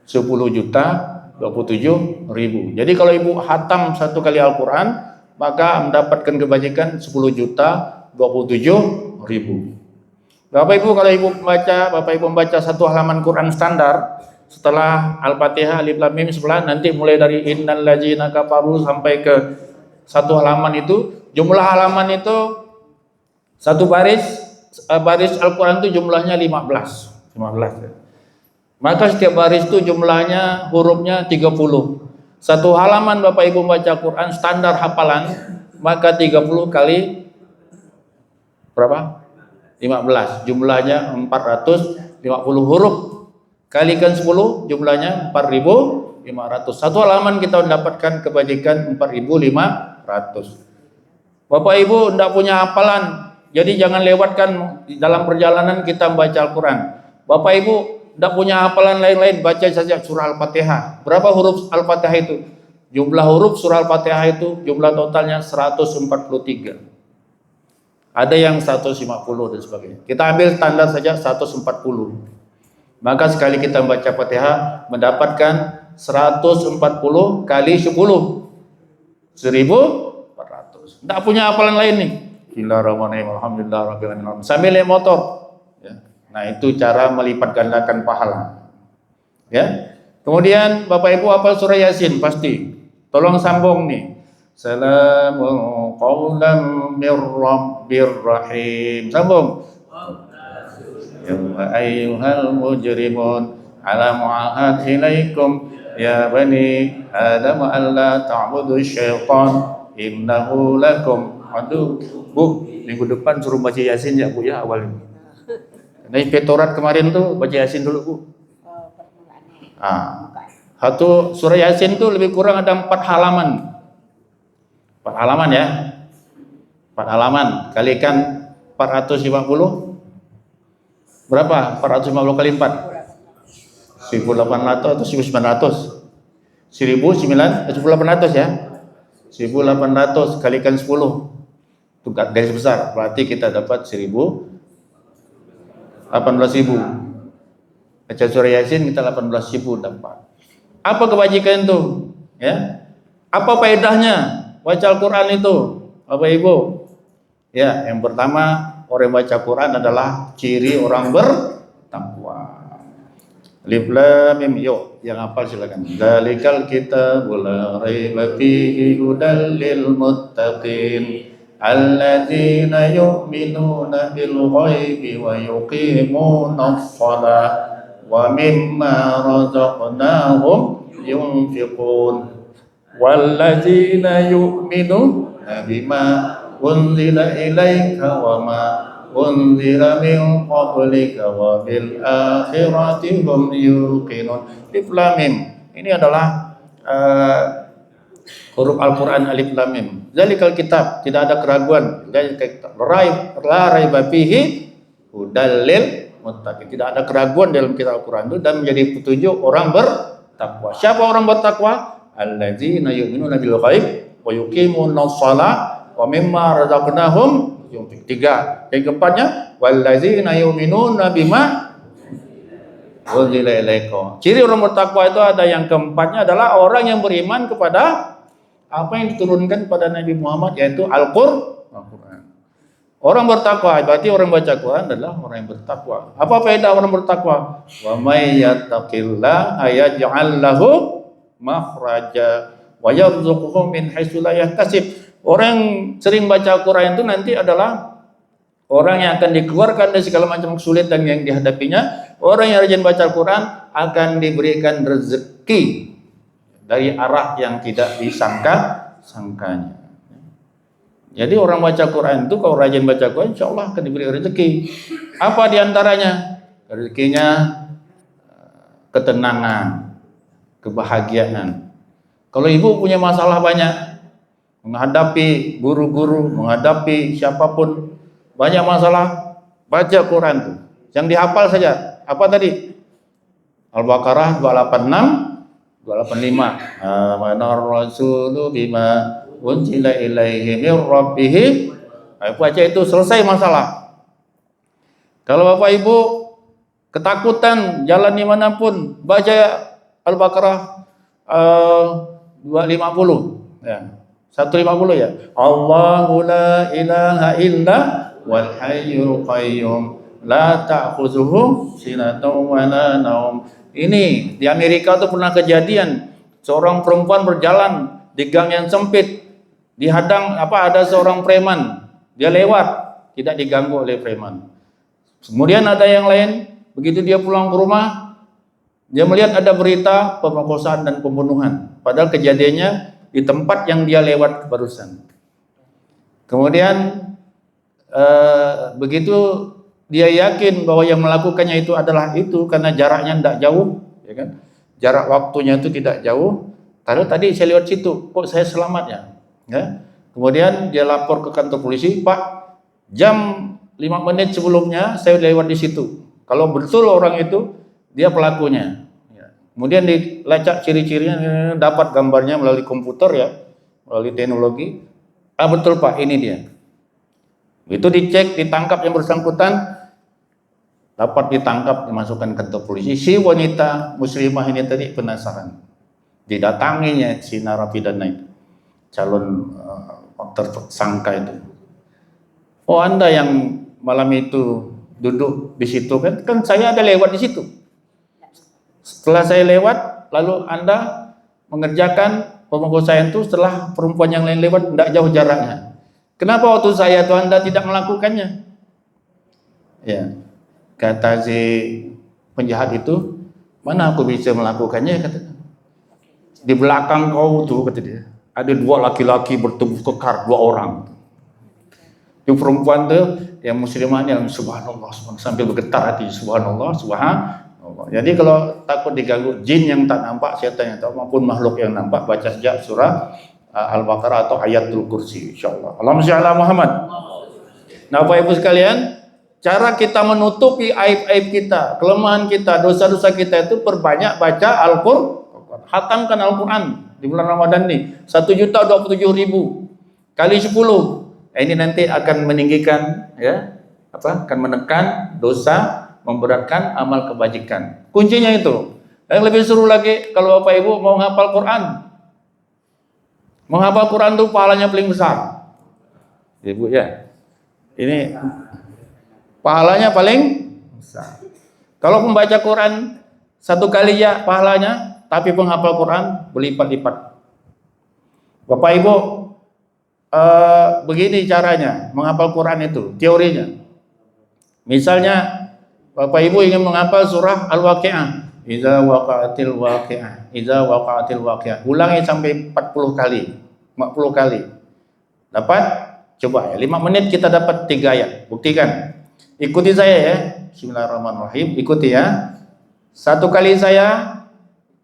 10.027.000. Jadi kalau ibu hatam satu kali Al-Quran, maka mendapatkan kebajikan 10.027.000. Bapak Ibu, kalau Bapak Ibu membaca satu halaman Quran standar, setelah Al-Fatihah, Alif Lam Mim sebelah, nanti mulai dari innal ladzina kafaru sampai ke satu halaman itu, jumlah halaman itu satu baris Al-Quran itu jumlahnya 15 ya. Maka setiap baris itu jumlahnya hurufnya 30. Satu halaman Bapak Ibu membaca Quran standar hafalan, maka 30 kali berapa? 15. Jumlahnya 450 huruf. Kalikan 10, jumlahnya 4.500. Satu halaman kita mendapatkan kebajikan 4.500. Bapak Ibu tidak punya hafalan, jadi jangan lewatkan dalam perjalanan kita membaca Al-Quran. Bapak Ibu tidak punya hafalan lain-lain, baca saja surah Al-Fatihah. Berapa huruf Al-Fatihah itu? Jumlah huruf surah Al-Fatihah itu jumlah totalnya 143. Ada yang 150 dan sebagainya. Kita ambil standar saja 140. Maka sekali kita membaca Fatihah mendapatkan 140 kali 10. 1.400. Tidak punya hafalan lain nih. Bismillahirrahmanirrahim. Alhamdulillahirabbil alamin. Sambil naik motor. Ya. Nah, itu cara melipat gandakan pahala. Ya. Kemudian Bapak Ibu hafal surah Yasin pasti. Tolong sambung nih. Salamun qawlan mir rabbir rahim. Sambung. Ya ayyuhal mujrimun ala mu'ahad ilaikum ya bani adam alla ta'budu syaitan innahu lakum aduh. Bu, minggu depan suruh baca Yasin ya Bu ya awal ini. Dari petorat kemarin tuh baca Yasin dulu Bu. Satu surah Yasin tuh lebih kurang ada 4 halaman. 4 halaman ya. 4 halaman kalikan 450. Berapa? 450 kali 4. 1.800 atau 1.900? 1.800 ya. 1.800 kalikan 10. Itu garis besar. Berarti kita dapat 18.000. Baca surah Yasin kita 18.000 dapat. Apa kebajikan itu? Ya. Apa faedahnya baca Al-Quran itu? Bapak Ibu. Ya, yang pertama orang yang baca Quran adalah ciri orang bertakwa. Alif Lam Mim. Yuk, yang hafal silakan. Dzalikal kitabul la raiba fihi hudal lil muttaqin alladzina yu'minuna bil ghaibi wa yuqimunas shalah wa mimma razaqnahum yunfiqun walladzina yu'minuna bima unzila ilaika wa ma unzila min qablika wa bil akhirati hum yuqinun. Alif Lam Mim. Ini adalah huruf Al-Quran Alif Lam Mim. Zalikal kitab, tidak ada keraguan. La raiba fihi hudal lil muttaqin. Tidak ada keraguan dalam kitab Al-Quran itu dan menjadi petunjuk orang bertakwa. Siapa orang bertakwa? Alladzina yu'minuna bil ghaib wa yuqimunas shalah wa mimma razaqnahum yunfiqun. 3. Yang keempatnya wallazina yu'minuna bima unzila ilaika. Ciri orang bertakwa itu ada yang keempatnya adalah orang yang beriman kepada apa yang diturunkan kepada Nabi Muhammad, yaitu Al-Quran. Orang bertakwa berarti orang baca Quran adalah orang yang bertakwa. Apa faedah orang bertakwa? Wa may yattaqillaha yaj'al lahu makhraja wa yarzuqhu min haitsu la yahtasib. Orang sering baca Quran itu nanti adalah orang yang akan dikeluarkan dari segala macam kesulitan yang dihadapinya. Orang yang rajin baca Quran akan diberikan rezeki dari arah yang tidak disangkanya. Jadi orang baca Quran itu kalau rajin baca Quran insya Allah akan diberi rezeki. Apa diantaranya? Rezekinya ketenangan, kebahagiaan. Kalau ibu punya masalah banyak, menghadapi guru-guru, menghadapi siapapun, banyak masalah, baca Quran tuh. Yang dihafal saja. Apa tadi? Al-Baqarah 286, 285. Amanar rasulu bima unzila ilaihi mir rabbih. Baca itu selesai masalah. Kalau Bapak Ibu ketakutan jalan dimanapun, baca Al-Baqarah 250 ya. 150 ya. Allahu la ilaha illa wal hayyul qayyum la ta'khuzuhu sinatun wa la naum. Ini di Amerika tuh pernah kejadian seorang perempuan berjalan di gang yang sempit, dihadang ada seorang preman, dia lewat tidak diganggu oleh preman. Kemudian ada yang lain, begitu dia pulang ke rumah, dia melihat ada berita pemerkosaan dan pembunuhan, padahal kejadiannya di tempat yang dia lewat barusan. Kemudian begitu dia yakin bahwa yang melakukannya itu adalah itu karena jaraknya tidak jauh, ya kan? Jarak waktunya itu tidak jauh. Padahal tadi saya lewat situ, kok saya selamat ya? Ya. Kemudian dia lapor ke kantor polisi, Pak, jam 5 menit sebelumnya saya lewat di situ. Kalau betul orang itu dia pelakunya. Ya. Kemudian dilacak ciri-cirinya, dapat gambarnya melalui komputer ya, melalui teknologi. Betul Pak, ini dia. Itu dicek, ditangkap yang bersangkutan, dapat ditangkap, dimasukkan ke kantor polisi. Si wanita muslimah ini tadi penasaran, didatanginya si narapidana itu, calon tersangka itu. Oh, Anda yang malam itu duduk di situ kan saya ada lewat di situ. Setelah saya lewat, lalu Anda mengerjakan pemerkosaan itu setelah perempuan yang lain lewat, tidak jauh jaraknya. Kenapa waktu saya itu Anda tidak melakukannya? Ya, kata si penjahat itu, mana aku bisa melakukannya? Kata, di belakang kau tuh, kata dia, ada 2 laki-laki bertubuh kekar, 2 orang. Yang perempuan tuh, yang muslimah yang subhanallah, sambil bergetar hati, subhanallah, subhanallah. Jadi kalau takut diganggu jin yang tak nampak, setan yang tak maupun makhluk yang nampak, baca saja surah Al-Baqarah atau ayatul kursi, insyaallah. Allahumma shalli ala Muhammad. Nah, Bapak Ibu sekalian, cara kita menutupi aib-aib kita, kelemahan kita, dosa-dosa kita itu perbanyak baca Al-Qur'an. Khatamkan Al-Qur'an di bulan Ramadan ini 1.027.000 kali 10. Ini nanti akan meninggikan ya, akan menekan dosa, memberatkan amal kebajikan. Kuncinya itu. Yang lebih seru lagi kalau Bapak Ibu mau menghafal Quran. Menghafal Quran itu pahalanya paling besar. Ibu ya. Ini pahalanya paling besar. Kalau membaca Quran 1 kali ya pahalanya, tapi penghafal Quran berlipat-lipat. Bapak Ibu, begini caranya menghafal Quran itu, teorinya. Misalnya Bapak Ibu ingin menghafal surah Al-Waqi'ah. Idza waqa'atil waqi'ah, idza waqa'atil waqi'ah. Ulangi sampai 40 kali, 40 kali. Dapat? Coba ya, 5 menit kita dapat 3 ayat. Buktikan. Ikuti saya ya. Bismillahirrahmanirrahim. Ikuti ya. 1 kali saya,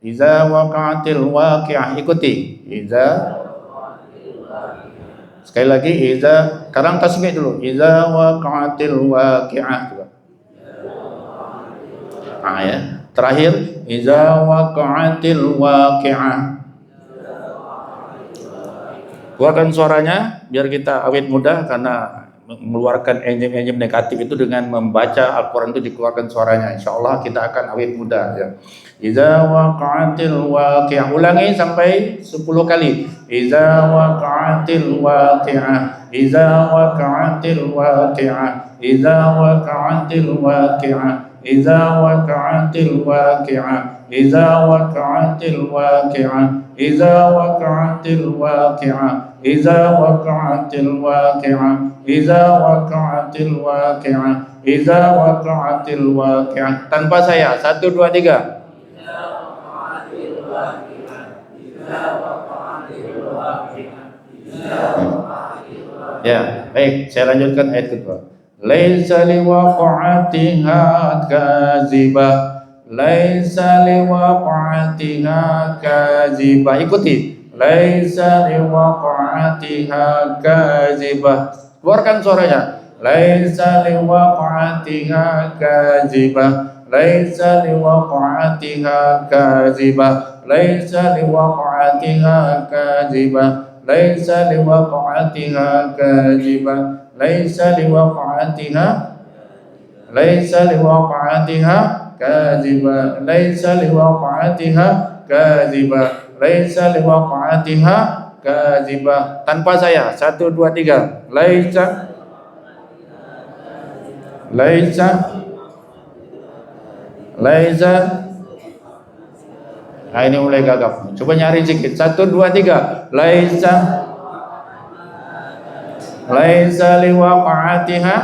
idza waqa'atil waqi'ah. Ikuti. Idza. Sekali lagi, idza. Sekarang tasmi' dulu. Idza waqa'atil waqi'ah. Ya. Terakhir, idza waqa'atil waqi'ah. Keluarkan suaranya biar kita awet muda, karena mengeluarkan enzim-enzim negatif itu dengan membaca Al-Quran itu dikeluarkan suaranya. Insyaallah kita akan awet muda ya. Idza waqa'atil waqi'ah. Ulangi sampai 10 kali. Idza waqa'atil waqi'ah. Idza waqa'atil waqi'ah. Idza waqa'atil waqi'ah. Idza waqa'atil waqi'ah. Idza waqa'atil waqi'ah. Idza waqa'atil waqi'ah. Idza waqa'atil waqi'ah. Idza waqa'atil waqi'ah. Idza waqa'atil waqi'ah. Tanpa saya. 1, 2, 3. Ya, baik, saya lanjutkan ayat kedua. Laisa liwaqa'atiha kazibah. Laisa liwaqa'atiha kazibah. Ikuti. laisa liwaqa'atiha kadzibah. Keluarkan suaranya. Laisa liwaqa'atiha kadzibah. Laisa liwaqa'atiha kadzibah. Laisa liwaqa'atiha kadzibah. Laisa liwaqa'atiha kadzibah. Laisa liwaqa'atiha laisa liwaqa'atiha kadzibah. Laisa liwaqa'atiha kadzibah. Laisa liwaqa'atiha kadzibah. Tanpa saya. 1 2 3. Laisa laisa laisa. Nah, ini mulai gagap. Coba nyari sedikit. 1 2 3. Laisa laisa liwaqa'atiha.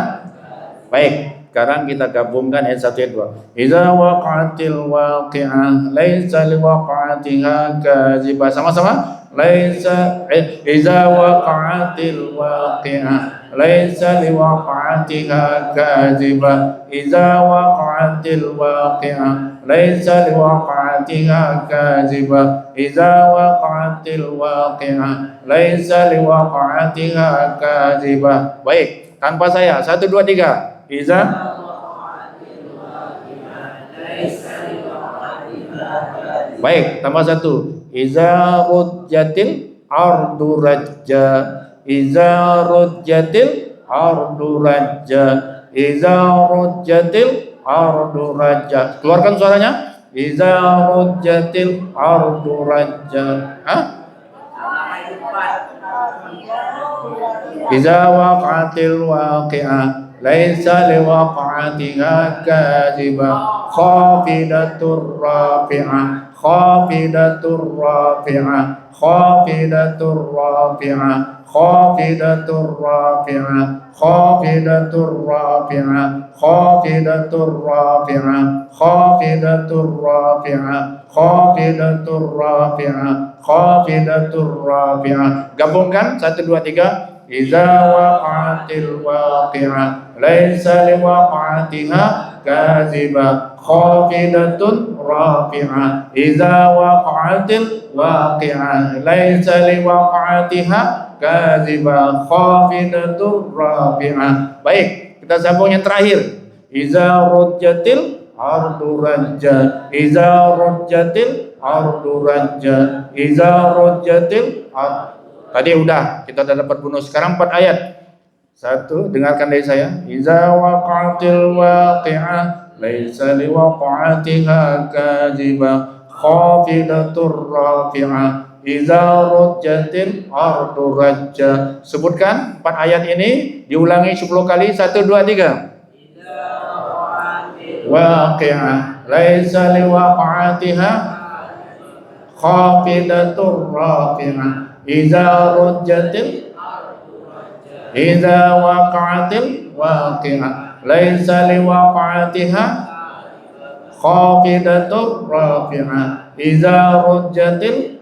Baik, sekarang kita gabungkan ayat 1 ayat 2. Idza waqa'atil waqi'ah laisa liwaqa'atiha kadzibah. Sama-sama. Laisa idza waqa'atil waqi'ah laisa liwaqa'atiha kadzibah. Idza waqa'atil waqi'ah laisa liwaqa'atiha kadzibah. Idza waqa'atil waqi'ah laisa liwaqa'atiha kadzibah. Baik, tanpa saya. 1 2 3. Idza baik, tambah 1. Iza rujjatil ardu rajja. Iza rujjatil ardu rajja. Iza rujjatil ardu rajja. Keluarkan suaranya. Iza rujjatil ardu rajja. Hah? Iza waqa'atil waqi'ah laisa liwaqa'atiha kadzibah. Khafidatur rafi'ah. Khafidatur rafi'ah. Khafidatur rafi'ah. Khafidatur rafi'ah. Khafidatur rafi'ah. Khafidatur rafi'ah. Khafidatur rafi'ah. Khafidatur rafi'ah. Khafidatur rafi'ah. Gabungkan 1 2 3. Iza waqa'atil waqi'ah laisa liwaqa'atiha kadzibah. Khafidatun rafi'ah. Iza waqa'atil waqi'ah laisa liwaqa'atiha kadzibah. Khafidatun rafi'ah. Baik, kita sambung yang terakhir. Iza rujjatil ardu rajja. Iza rujjatil ardu rajja. Iza rujjatil ardu. Tadi udah, kita udah dapat bonus. Sekarang 4 ayat. 1, dengarkan dari saya. Iza waqa'atil waqi'ah laisa liwaqa'atiha kadzibah. Khafidatur rafi'ah. Iza rujjatil ardu rajja. Sebutkan 4 ayat ini, diulangi 10 kali. 1 2 3. Waqi'ah laisa liwaqa'atiha khafidatur rafi'ah. Iza rujjatil iza waqa'atil waqi'ah laisa liwaqa'atiha khafidatur rafi'ah. Iza rujjatil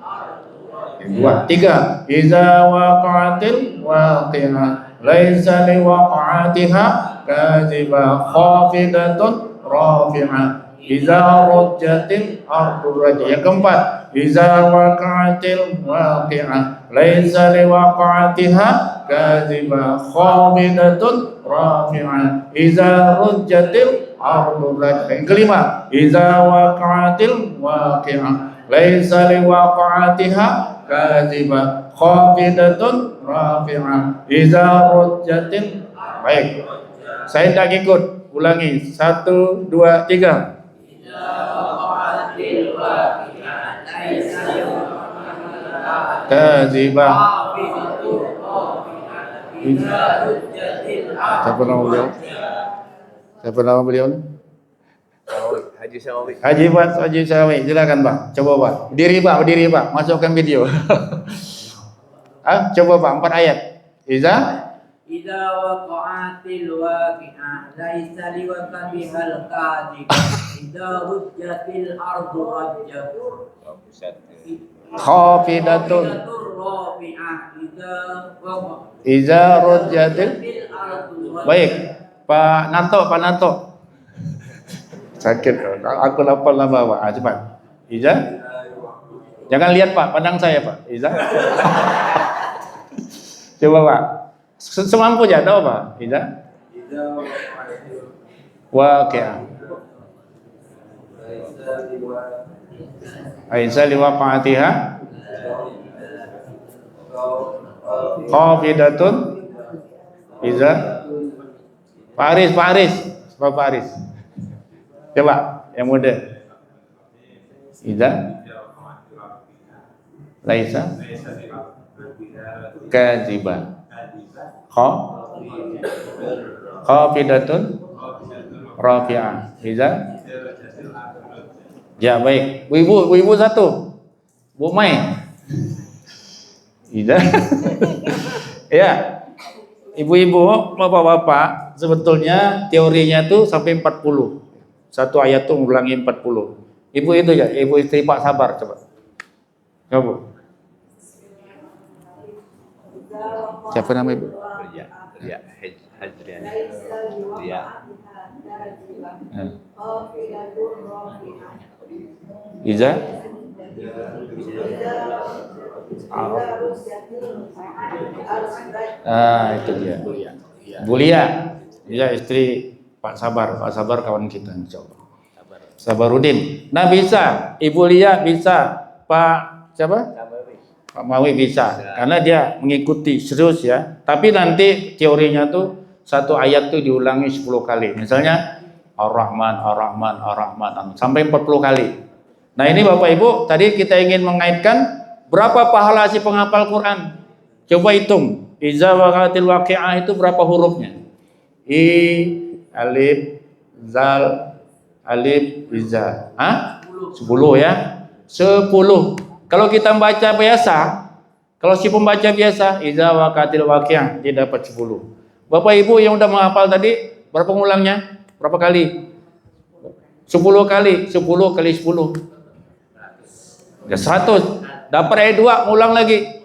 2 3. Iza waqa'atil waqi'ah laisa liwaqa'atiha kadzibah. Khafidatun rafi'ah. Iza rujjatil ardu rajja. Yang keempat, iza waqa'atil waqi'ah laisa liwaqa'atiha kadzibah. Khafidatun rafi'ah. Iza rujjatil ardu rajja. Yang kelima, iza waqa'atil waqi'ah laisa liwaqa'atiha kadzibah. Khafidatun rafi'ah. Iza rujjatil. Baik, saya tidak ikut. Ulangi. 1 2 3. Kadzibah. Siapa nama beliau? Siapa nama beliau? Haji Syawi. Haji Syawi. Silakan Pak. Coba Pak. Berdiri Pak. Masukkan video. Coba Pak. 4 ayat. Iza waqa'atil waqi'ah laisa liwaqa'atihal kadzibah. Idza rujjatil ardu rajja. Khafidatun rafi'ah. iza rujjatil. Baik, Pak Narto. Sakit. Aku lapar lama Pak. Cepat. Iza. Jangan lihat Pak, pandang saya Pak. Iza. Coba Pak. Semampu aja tahu Pak. Iza. Waqi'ah. Aiza liwaqa'atiha khafidatun iza. Pak Aris. Coba yang muda. Iza laisa kadziba. Khafidatun rafi'ah. Iza. Ya baik. Ibu satu. Bu Mai. Iza. Ya. Ibu-ibu, bapak-bapak, sebetulnya teorinya tuh sampai 40. Satu ayat tuh ngulangi 40. Ibu itu ya, ibu istri Pak Sabar coba. Coba. Siapa nama ibu? Ya, Hajriani. Ya. Iza. Itu dia. Bulia. Dia istri Pak Sabar. Pak Sabar kawan kita insyaallah. Sabarudin. Nah bisa. Ibu Lia bisa. Pak siapa? Pak Mawi bisa. Karena dia mengikuti serius ya. Tapi nanti teorinya tuh satu ayat tuh diulangi 10 kali. Misalnya Ar-Rahman, Ar-Rahman, Ar-Rahman sampai 40 kali. Nah ini Bapak Ibu, tadi kita ingin mengaitkan berapa pahala si penghafal Quran. Coba hitung. Iza waqatil waqi'ah itu berapa hurufnya? I, alif, zal, alif, iza. 10 ya. 10. Kalau kita membaca biasa, kalau si pembaca biasa, iza waqatil waqi'ah dia dapat 10. Bapak Ibu yang udah menghafal tadi, berapa ngulangnya? Berapa kali? 10 kali. 10 kali 10. Ya 100. Dapat ayat 2 ngulang lagi.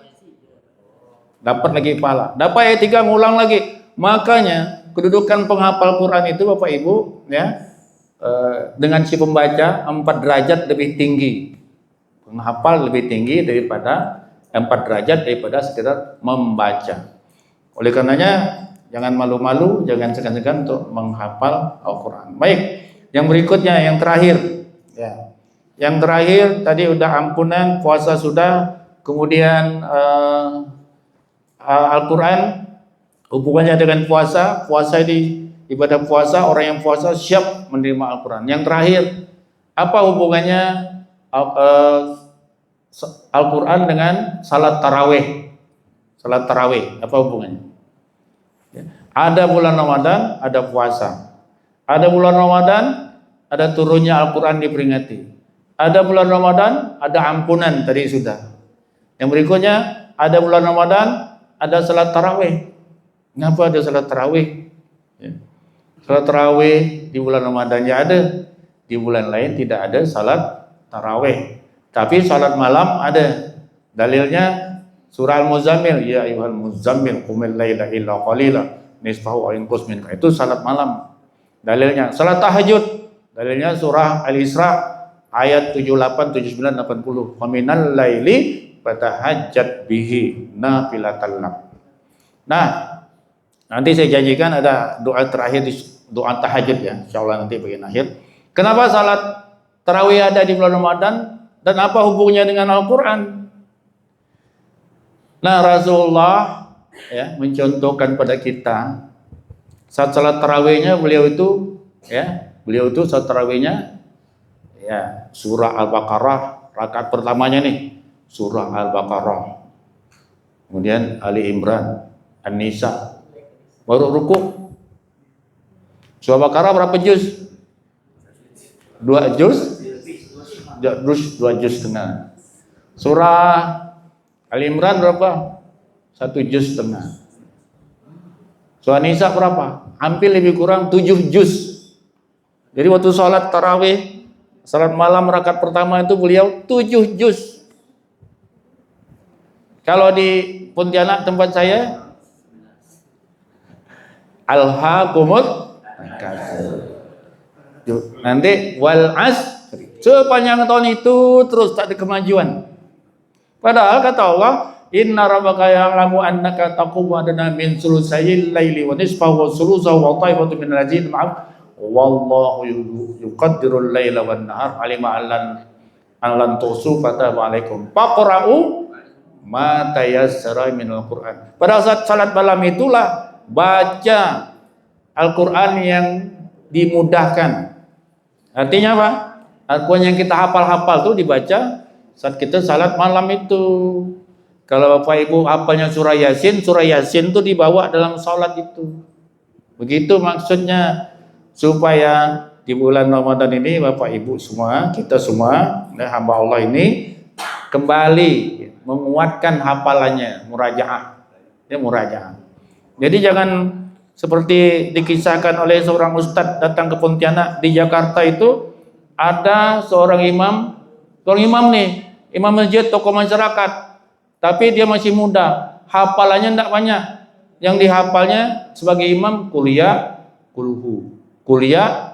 Dapat lagi pahala. Dapat ayat 3 ngulang lagi. Makanya kedudukan penghafal Quran itu Bapak Ibu ya dengan si pembaca 4 derajat lebih tinggi. Penghafal lebih tinggi daripada 4 derajat daripada sekedar membaca. Oleh karenanya jangan malu-malu, jangan segan-segan untuk menghafal Al-Quran. Baik, yang berikutnya, yang terakhir. Ya. Yang terakhir tadi udah ampunan, puasa sudah, kemudian Al-Quran hubungannya dengan puasa di ibadah puasa, orang yang puasa siap menerima Al-Quran. Yang terakhir, apa hubungannya Al-Quran dengan salat tarawih? Salat tarawih, apa hubungannya? Ada bulan Ramadan, ada puasa. Ada bulan Ramadan, ada turunnya Al-Quran diperingati. Ada bulan Ramadan, ada ampunan tadi sudah. Yang berikutnya, ada bulan Ramadan, ada salat tarawih. Kenapa ada salat tarawih? Ya. Salat tarawih di bulan Ramadan ya ada, di bulan lain tidak ada salat tarawih. Tapi salat malam ada. Dalilnya surah Al-Muzammil, ya ayyuhal muzammil qumil laila illa qalila nisfahu aw inqus min. Itu salat malam. Dalilnya salat tahajud. Dalilnya surah Al-Isra ayat 78, 79, 80. Faminal laili fatahajjat bihi nafilatan lak. Nah, nanti saya janjikan ada doa terakhir di doa tahajud ya, insyaallah nanti bagian akhir. Kenapa salat tarawih ada di bulan Ramadan dan apa hubungannya dengan Al-Qur'an? Nah, Rasulullah ya mencontohkan pada kita saat salat tarawihnya beliau itu saat tarawihnya ya surah Al-Baqarah rakaat pertamanya nih surah Al-Baqarah, kemudian Ali Imran, An-Nisa, baru ruku. Surah Al-Baqarah berapa juz? 2 juz? 2 juz setengah. Surah Ali Imran berapa? 1 juz setengah. Surah An-Nisa berapa? Hampir lebih kurang 7 juz. Jadi waktu sholat tarawih, salat malam rakaat pertama itu beliau 7 juz. Kalau di Pontianak tempat saya, alhaqumut takasur. Nanti wal asr, sepanjang tahun itu terus tak ada kemajuan. Padahal kata Allah, inna rabbaka ya'lamu annaka taqumu adna min sulusayil laili wa nisfahu wa sulusahu wa ta'ifatun min al-ladzina ma'ak wallahu yuqaddirul laila wan nahar alima allan tusu fataba alaikum faqra'u ma tayassara minal Qur'an. Pada saat salat malam itulah baca Al-Qur'an yang dimudahkan. Artinya apa? Al-Qur'an yang kita hafal-hafal tuh dibaca saat kita salat malam itu. Kalau Bapak Ibu hafalnya surah Yasin tuh dibawa dalam salat itu. Begitu maksudnya, supaya di bulan Ramadan ini Bapak Ibu semua, kita semua, hamba Allah ini kembali menguatkan hafalannya, murajaah. Ya, murajaah. Jadi jangan seperti dikisahkan oleh seorang ustadz datang ke Pontianak di Jakarta itu, ada seorang imam nih, imam masjid, tokoh masyarakat, tapi dia masih muda, hafalannya tidak banyak. Yang dihafalnya sebagai imam kuliah, kulhu, kuliah,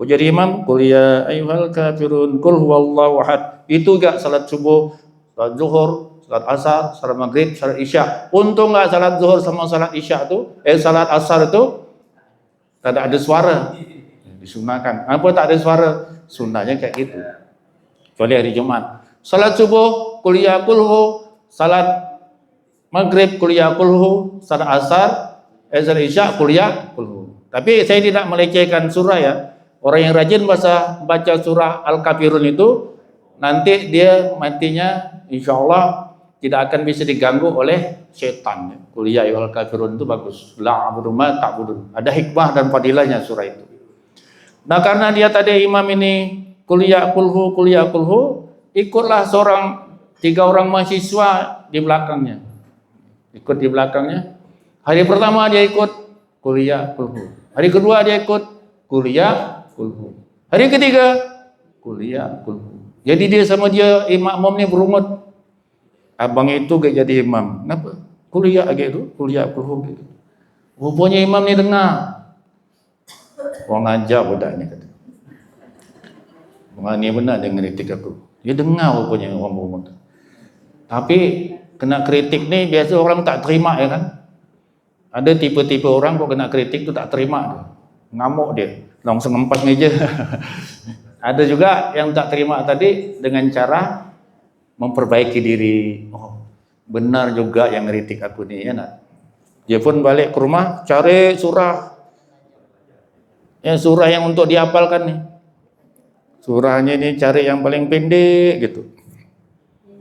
jadi imam kuliah ayyuhal kafirun, kul huwallahu ahad. Itu enggak salat subuh, salat zuhur, salat asar, salat maghrib, salat isya. Untung enggak salat zuhur sama salat isya itu, salat asar itu tidak ada suara. Disunahkan. Apa tak ada suara? Sunnahnya kayak gitu. Kecuali hari Jumat. Salat subuh kuliah kulhu, salat maghrib kuliah kulhu, salat asar, salat isya kuliah kulhu. Tapi saya tidak melecehkan surah ya. Orang yang rajin baca surah Al-Kafirun itu nanti dia matinya insya Allah tidak akan bisa diganggu oleh setan. Kuliah Al-Kafirun itu bagus. La abudu ma ta'budun. Ada hikmah dan fadilahnya surah itu. Nah, karena dia tadi imam ini kuliah kulhu, ikutlah 3 orang mahasiswa di belakangnya. Ikut di belakangnya. Hari pertama dia ikut kuliah kulhu. Hari kedua dia ikut kuliah kulhu. Hari ketiga kuliah kulhu. Jadi dia sama dia imam ni berumut. Abang itu gak jadi imam. Kenapa? Kuliah gitu, kuliah kulhu gitu. Rupanya imam ni dengar. Orang ajar budak ni kata. Orang ni benar dia ngeritik aku. Dia dengar rupanya orang berumut. Tapi kena kritik ni biasa orang tak terima ya kan. Ada tipe-tipe orang kok kena kritik tu tak terima dia. Ngamuk dia. Langsung ngempas meja. Ada juga yang tak terima tadi dengan cara memperbaiki diri. Oh, benar juga yang ngeritik aku ni ya nak. Dia pun balik ke rumah cari surah. Surah yang untuk dihafalkan nih. Surahnya ini cari yang paling pendek gitu.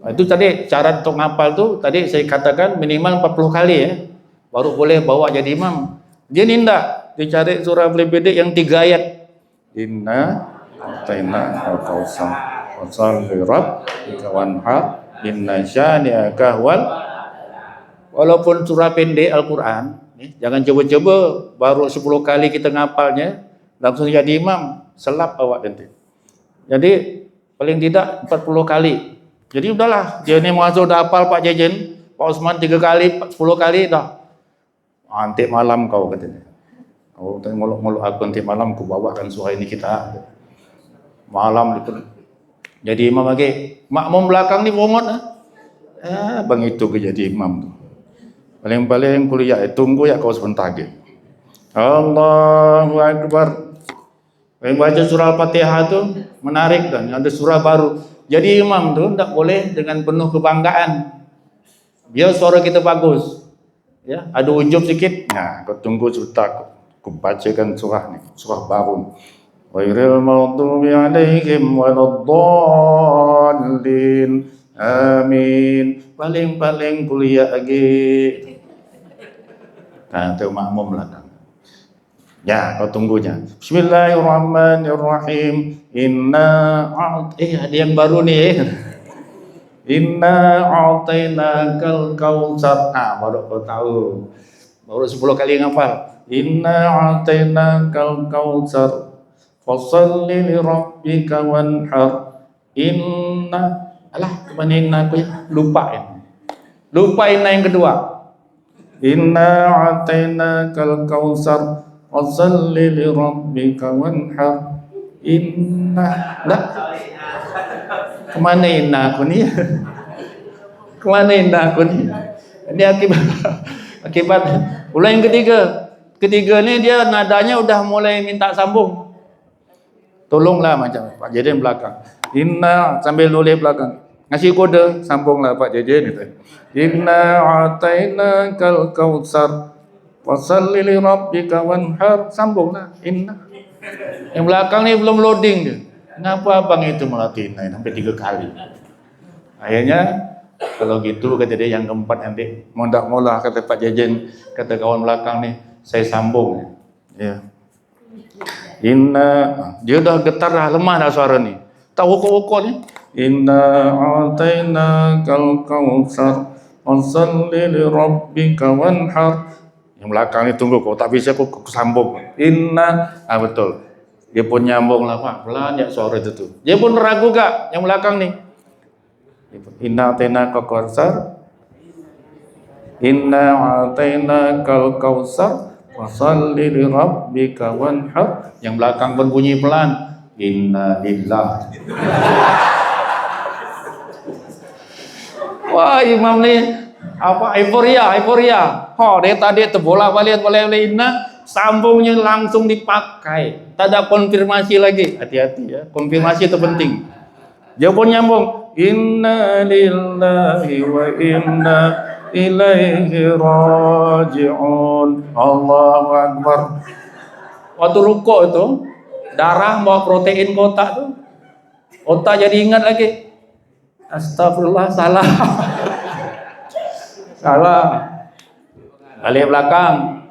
Itu tadi syarat untuk ngapal tuh tadi saya katakan minimal 40 kali ya. Baru boleh bawa jadi imam. Dia ni enggak. Dicari surah paling pendek yang 3 ayat. Inna ataina al-kausar wasal lirat ikawanha inna syani'aka wal. Walaupun surah pendek Al-Quran, jangan coba-coba baru 10 kali kita ngapalnya langsung jadi imam, selap awak nanti. Jadi paling tidak 40 kali. Jadi udahlah, dia ni muazzin dah hafal Pak Jejen, Pak Osman 3 kali, 10 kali dah. Nanti malam kau katanya. Kau muluk-muluk aku nanti malam aku bawakan surah ini kita. Malam itu. Jadi imam lagi. Makmum belakang ni berumut bang itu ke jadi imam tu. Paling-paling kuliah tunggu ya kau sebentar lagi. Allahu Akbar. Kalau baca surah Al-Fatihah tu menarik kan, ada surah baru. Jadi imam tu tak boleh dengan penuh kebanggaan. Biar suara kita bagus. Ya, ada ujub sikit. Nah, kau tunggu sebentar. Aku bacakan surah ni, surah baru. Ghairil maghdubi alaihim waladdallin. Amin. Paling-paling kuliah lagi. Nah, tu makmum belakang. Ya, kau tunggunya. Bismillahirrahmanirrahim. Ada yang baru nih. Inna a'tainakal kautsar. Baru kau tahu. Baru 10 kali ngapal. Inna a'tainakal kautsar. Fashalli li rabbika wanhar. Kemana inna aku ya? Lupa inna yang kedua. Inna a'tainakal kautsar. Fashalli li rabbika wanhar. Kemana inna aku ni? Kemana indah aku ni? Ini akibat. Pula yang ketiga ni dia nadanya udah mulai minta sambung. Tolonglah macam Pak Jedin belakang. Inna sambil nulis belakang. Ngasih kode, sambunglah Pak Jedin itu. Inna atainakal kautsar fasalli li rabbika wanhar. Sambunglah. Inna. Yang belakang ni belum loading dia. Kenapa abang itu melatih inna sampai 3 kali? Akhirnya kalau gitu kata dia yang keempat nanti mau tak maulah kata Pak Jajan, kata kawan belakang ni saya sambung. Ya. Inna dia dah getar dah, lemah dah suara ni. Tak wokok-wokok ni. Inna atainakal kautsar fasalli li rabbika wanhar. Yang belakang ni tunggu kau tak bisa aku sambung. Inna betul. Dia pun nyambung lah Pak. Pelan ya suara itu tu. Dia pun ragu gak yang belakang ni. Inna atainakal kautsar Inna atainakal kautsar fasalli li rabbika wanhar. Yang belakang pun bunyi pelan. Inna lillah. Wah, imam ni apa euforia. Dia tadi terbolak-balik inna, sambungnya langsung dipakai. Tak ada konfirmasi lagi. Hati-hati ya. Konfirmasi itu penting. Dia pun nyambung. Inna lillahi wa inna ilaihi raji'un. Allahu Akbar. Waktu rukuk itu, darah bawa protein ke otak tu. Otak jadi ingat lagi. Astagfirullah, salah. Salah. Balik belakang.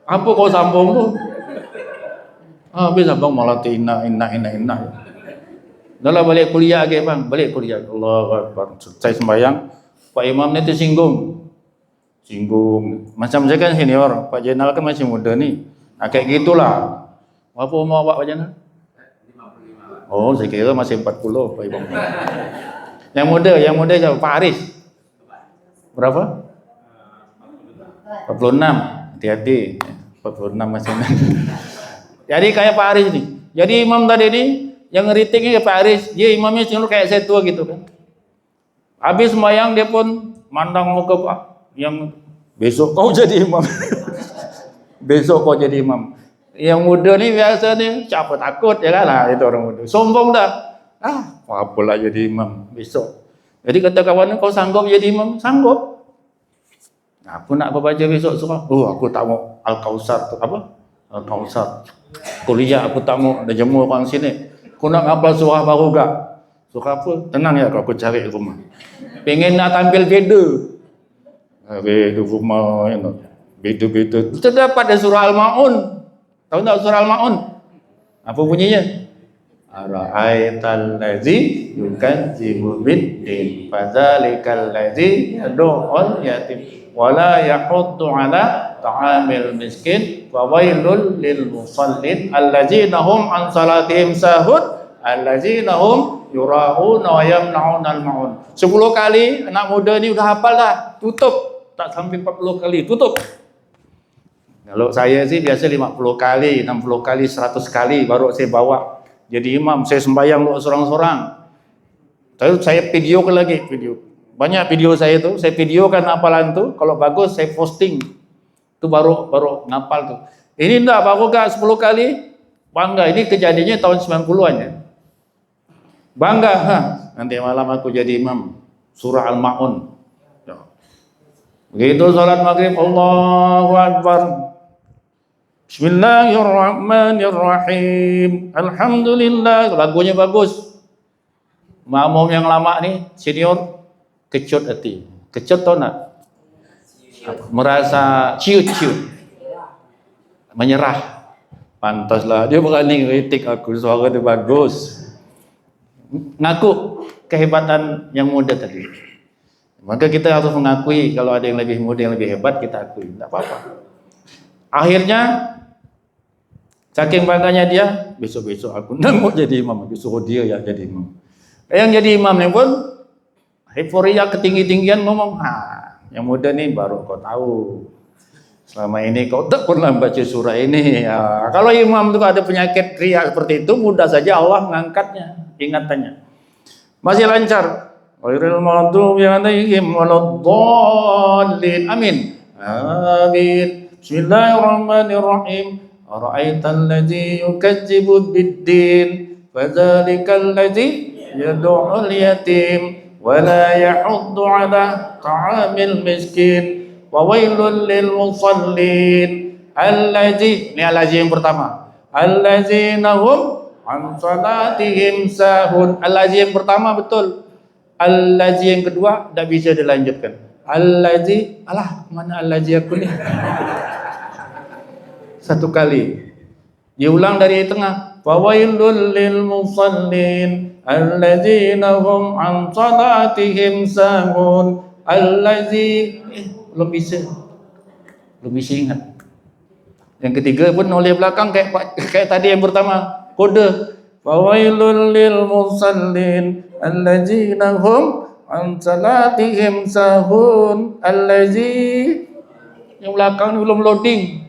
Apa kau sambung tu? Habis abang malah inna. Dah lah balik kuliah lagi bang. Balik kuliah. Allahu Akbar. Selesai sembahyang. Pak Imam ni tersinggung. Macam saya kan senior. Pak Jenal kan masih muda ni. Kayak gitulah. Berapa umur Pak Jenal? 55. Oh, saya kira masih 40 Pak Imam. Yang muda siapa? Pak Aris. Berapa? 46. Hati-hati. 46 masih. Jadi kayak Pak Aris ni. Jadi imam tadi ni yang ngeritiknya Pak Aris, dia imamnya cenderung kayak saya tua gitu kan. Habis sembahyang dia pun mandang muka Pak, yang besok kau jadi imam. Besok kau jadi imam. Yang muda ni biasa ni siapa takut ya kan lah, itu orang muda. Sombong dah. Apalah jadi imam besok. Jadi kata kawan, kau sanggup jadi imam? Sanggup. Aku nak baca besok surah. Aku tak mau Al-Kautsar tu apa? Al-Kautsar. Kuliah aku tak mau, ada jemur orang sini. Aku nak hafal surah baru gak? Surah apa? Tenang ya kalau aku cari di rumah. Pengen nak tampil beda. Beda rumah, beda. Kita dapat dari surah Al-Ma'un. Tahu tak surah Al-Ma'un? Apa bunyinya? Ara'aital ladzi yukadzibu biddin fadzalikal ladzi yad'ul yatim wala yahuddu ala ta'amil miskin wa wailul lil musallin allazina hum an salatihim sahud allazina hum yura'una wa yamna'una al-ma'un. 10 kali anak muda ni udah hafal dah, tutup. Tak sampai 40 kali, tutup. Kalau saya sih biasa 50 kali, 60 kali, 100 kali baru saya bawa jadi imam. Saya sembahyang seorang-seorang. Terus saya videokan lagi banyak video saya tu, saya videokan hafalan tu. Kalau bagus saya posting. Tu baru ngapal tu. Ini enggak baru gak 10 kali. Bangga, ini kejadiannya tahun 90-an ya. Bangga, nanti malam aku jadi imam surah Al-Ma'un. Begitu salat maghrib, Allahu Akbar. Bismillahirrahmanirrahim. Alhamdulillah. Lagunya bagus. Makmum yang lama ni, senior, kecut hati. Kecut tau nak? Merasa ciut. Menyerah. Pantaslah. Dia berani kritik aku. Suara dia bagus. Ngaku kehebatan yang muda tadi. Maka kita harus mengakui kalau ada yang lebih muda, yang lebih hebat, kita akui. Tak apa-apa. Akhirnya saking bangganya dia, besok-besok aku nak mau jadi imam, aku suruh dia ya jadi imam. Yang jadi imam ni pun euforia ketinggi-tinggian ngomong, yang muda ni baru kau tahu. Selama ini kau tak pernah baca surah ini. Kalau imam tu ada penyakit riak seperti itu, mudah saja Allah mengangkatnya ingatannya. Masih lancar. ghairil maghdubi 'alaihim waladdallin. Amin. Amin. Bismillahirrahmanirrahim. Ara'aital ladzi yukadzibu biddin fadzalikal ladzi yad'ul yatim wa la yahuddu 'ala ta'amil miskin wa wailul lil musallin allazi. Ini allazi yang pertama, allazina hum an salatihim sahun. Allazi yang pertama betul, allazi yang kedua tak bisa dilanjutkan. Allazi, alah mana allazi aku ni. Satu kali diulang dari tengah, fawailul lil musallin allazina hum an salatihim sahun. Allazi, belum bisa ingat. Yang ketiga pun oleh belakang kayak tadi yang pertama, kode fawailul lil musallin allazina hum an salatihim sahun. Allazi yang belakang ni belum loading.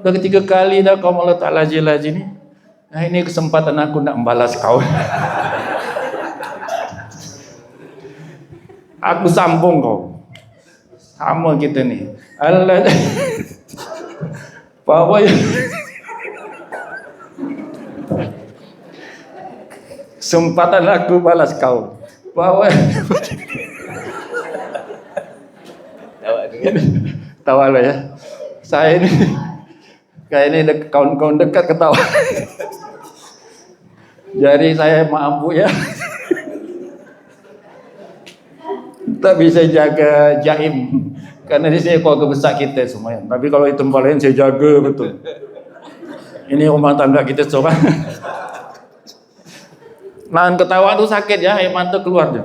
Dah ketiga kali dah kau malah tak laji-laji ni. Nah, ini kesempatan aku nak membalas kau. Aku sambung kau. Sama kita ni. Allah. Bawa kesempatan aku balas kau. Bawa. Tawa lah ya. Saya ini kayak ini kawan-kawan dekat ketawa. Jadi saya maaf Bu ya. Tak bisa jaga jaim karena di sini keluarga besar kita semua ya. Tapi kalau itu tempat lain saya jaga betul. Ini rumah tangga kita seorang. Nahan ketawa tu sakit ya, air mata keluar je.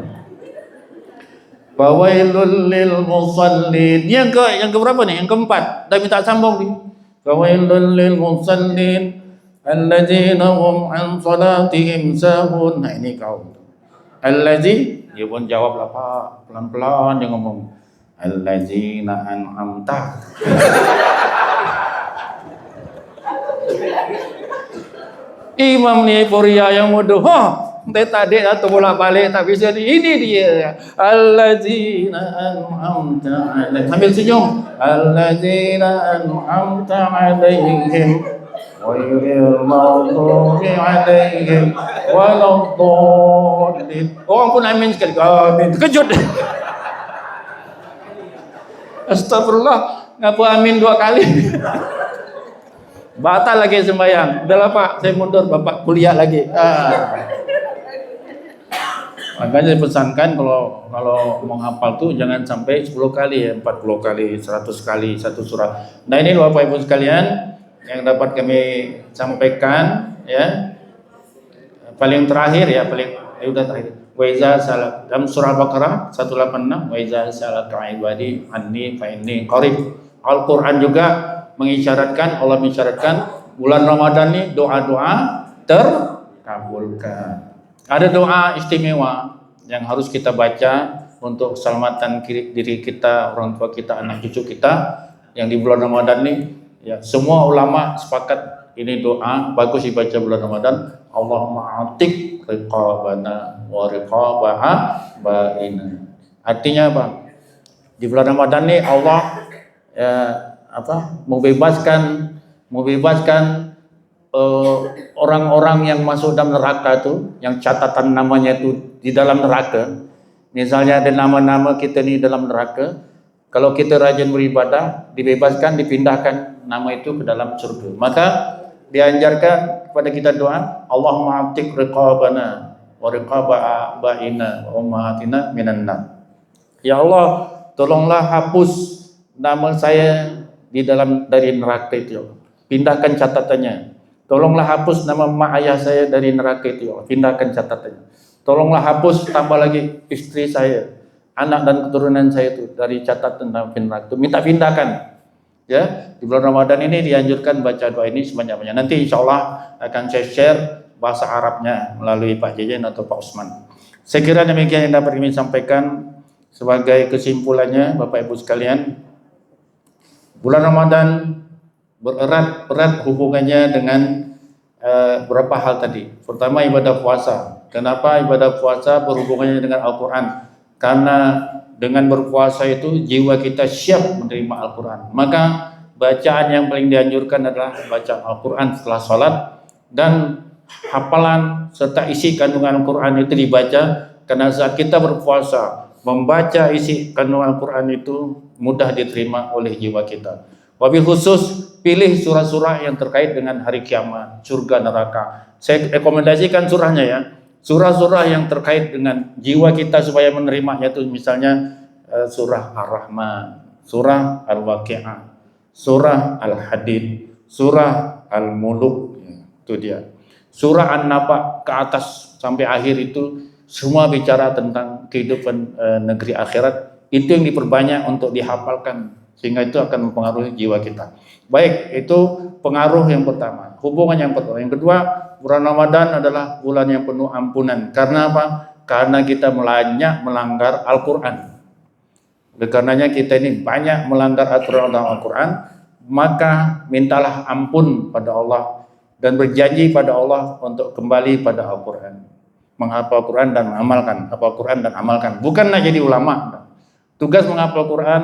Fawailul lil musallin. Yang ke berapa nih? Yang keempat. Dah minta sambung ni. Fawailul lil musallin allazina hum an salatihim sahun. Nah ini kau. Allazi, dia pun jawab lah Pak, pelan-pelan dia ngomong. Allazina an'amta. Imam ni Poria yang bodoh. Tadi atau bolak-balik tak bisa. Ini dia. Allazina an'amta alaihim. Sambil senyum. Allazina an'amta alaihim ghairil maghdubi alaihim waladdallin. Orang pun amin sekali. Amin. Terkejut. Astagfirullah. Ngapa amin 2 kali? Batal lagi sembahyang. Udahlah Pak, saya mundur, Bapak kuliah lagi. Makanya saya pesankan kalau menghafal tuh jangan sampai 10 kali ya, 40 kali, 100 kali satu surah. Nah ini Bapak Ibu sekalian yang dapat kami sampaikan ya. Paling terakhir ya, udah terakhir. Wa iza salak dalam surah Al-Baqarah 186, wa iza salaka ibadi anni fa inni qarib. Al-Qur'an juga Allah mengisyaratkan bulan Ramadan ini doa-doa terkabulkan. Ada doa istimewa yang harus kita baca untuk keselamatan diri kita, orang tua kita, anak cucu kita yang di bulan Ramadan ini. Ya, semua ulama sepakat ini doa bagus dibaca bulan Ramadan. Allahumma atik riqabana wa riqabaha ba'ina. Artinya apa? Di bulan Ramadan ini Allah membebaskan orang-orang yang masuk dalam neraka itu, yang catatan namanya itu di dalam neraka. Misalnya ada nama-nama kita ni dalam neraka, kalau kita rajin beribadah, dibebaskan, dipindahkan nama itu ke dalam surga. Maka dianjarkan kepada kita doa, Allahumma atik riqabana wa riqaba ba'ina wa ummahatina minan nar. Ya Allah, tolonglah hapus nama saya dari neraka itu. Pindahkan catatannya. Tolonglah hapus nama mak ayah saya dari neraka itu. Pindahkan catatannya. Tolonglah hapus tambah lagi istri saya, anak dan keturunan saya itu dari catatan neraka itu. Minta pindahkan. Ya, di bulan Ramadan ini dianjurkan baca doa ini sebanyak-banyaknya. Nanti insyaallah akan saya share bahasa Arabnya melalui Pak Jejen atau Pak Usman. Saya kira demikian yang dapat kami sampaikan sebagai kesimpulannya, Bapak Ibu sekalian. Bulan Ramadan bererat hubungannya dengan beberapa hal tadi. Pertama ibadah puasa. Kenapa ibadah puasa berhubungannya dengan Al-Quran? Karena dengan berpuasa itu jiwa kita siap menerima Al-Quran. Maka bacaan yang paling dianjurkan adalah baca Al-Quran setelah sholat, dan hafalan serta isi kandungan Al-Quran itu dibaca. Karena saat kita berpuasa, membaca isi kandungan Al-Quran itu mudah diterima oleh jiwa kita. Wabil khusus, pilih surah-surah yang terkait dengan hari kiamat, surga, neraka. Saya rekomendasikan surahnya ya. Surah-surah yang terkait dengan jiwa kita supaya menerimanya itu misalnya surah Ar-Rahman, surah Al-Waqi'ah, surah Al-Hadid, surah Al-Muluk, itu dia. Surah An-Naba ke atas sampai akhir itu semua bicara tentang kehidupan negeri akhirat. Itu yang diperbanyak untuk dihafalkan, sehingga itu akan mempengaruhi jiwa kita. Baik, itu pengaruh yang pertama, hubungan yang pertama. Yang kedua, bulan Ramadan adalah bulan yang penuh ampunan. Karena apa? Karena kita banyak melanggar Al-Quran. Oleh karenanya kita ini banyak melanggar aturan Al-Quran, maka mintalah ampun pada Allah dan berjanji pada Allah untuk kembali pada Al-Quran, menghafal Al-Quran dan mengamalkan, hafal Al-Quran dan amalkan. Bukan nak jadi ulama. Tugas menghafal Al-Quran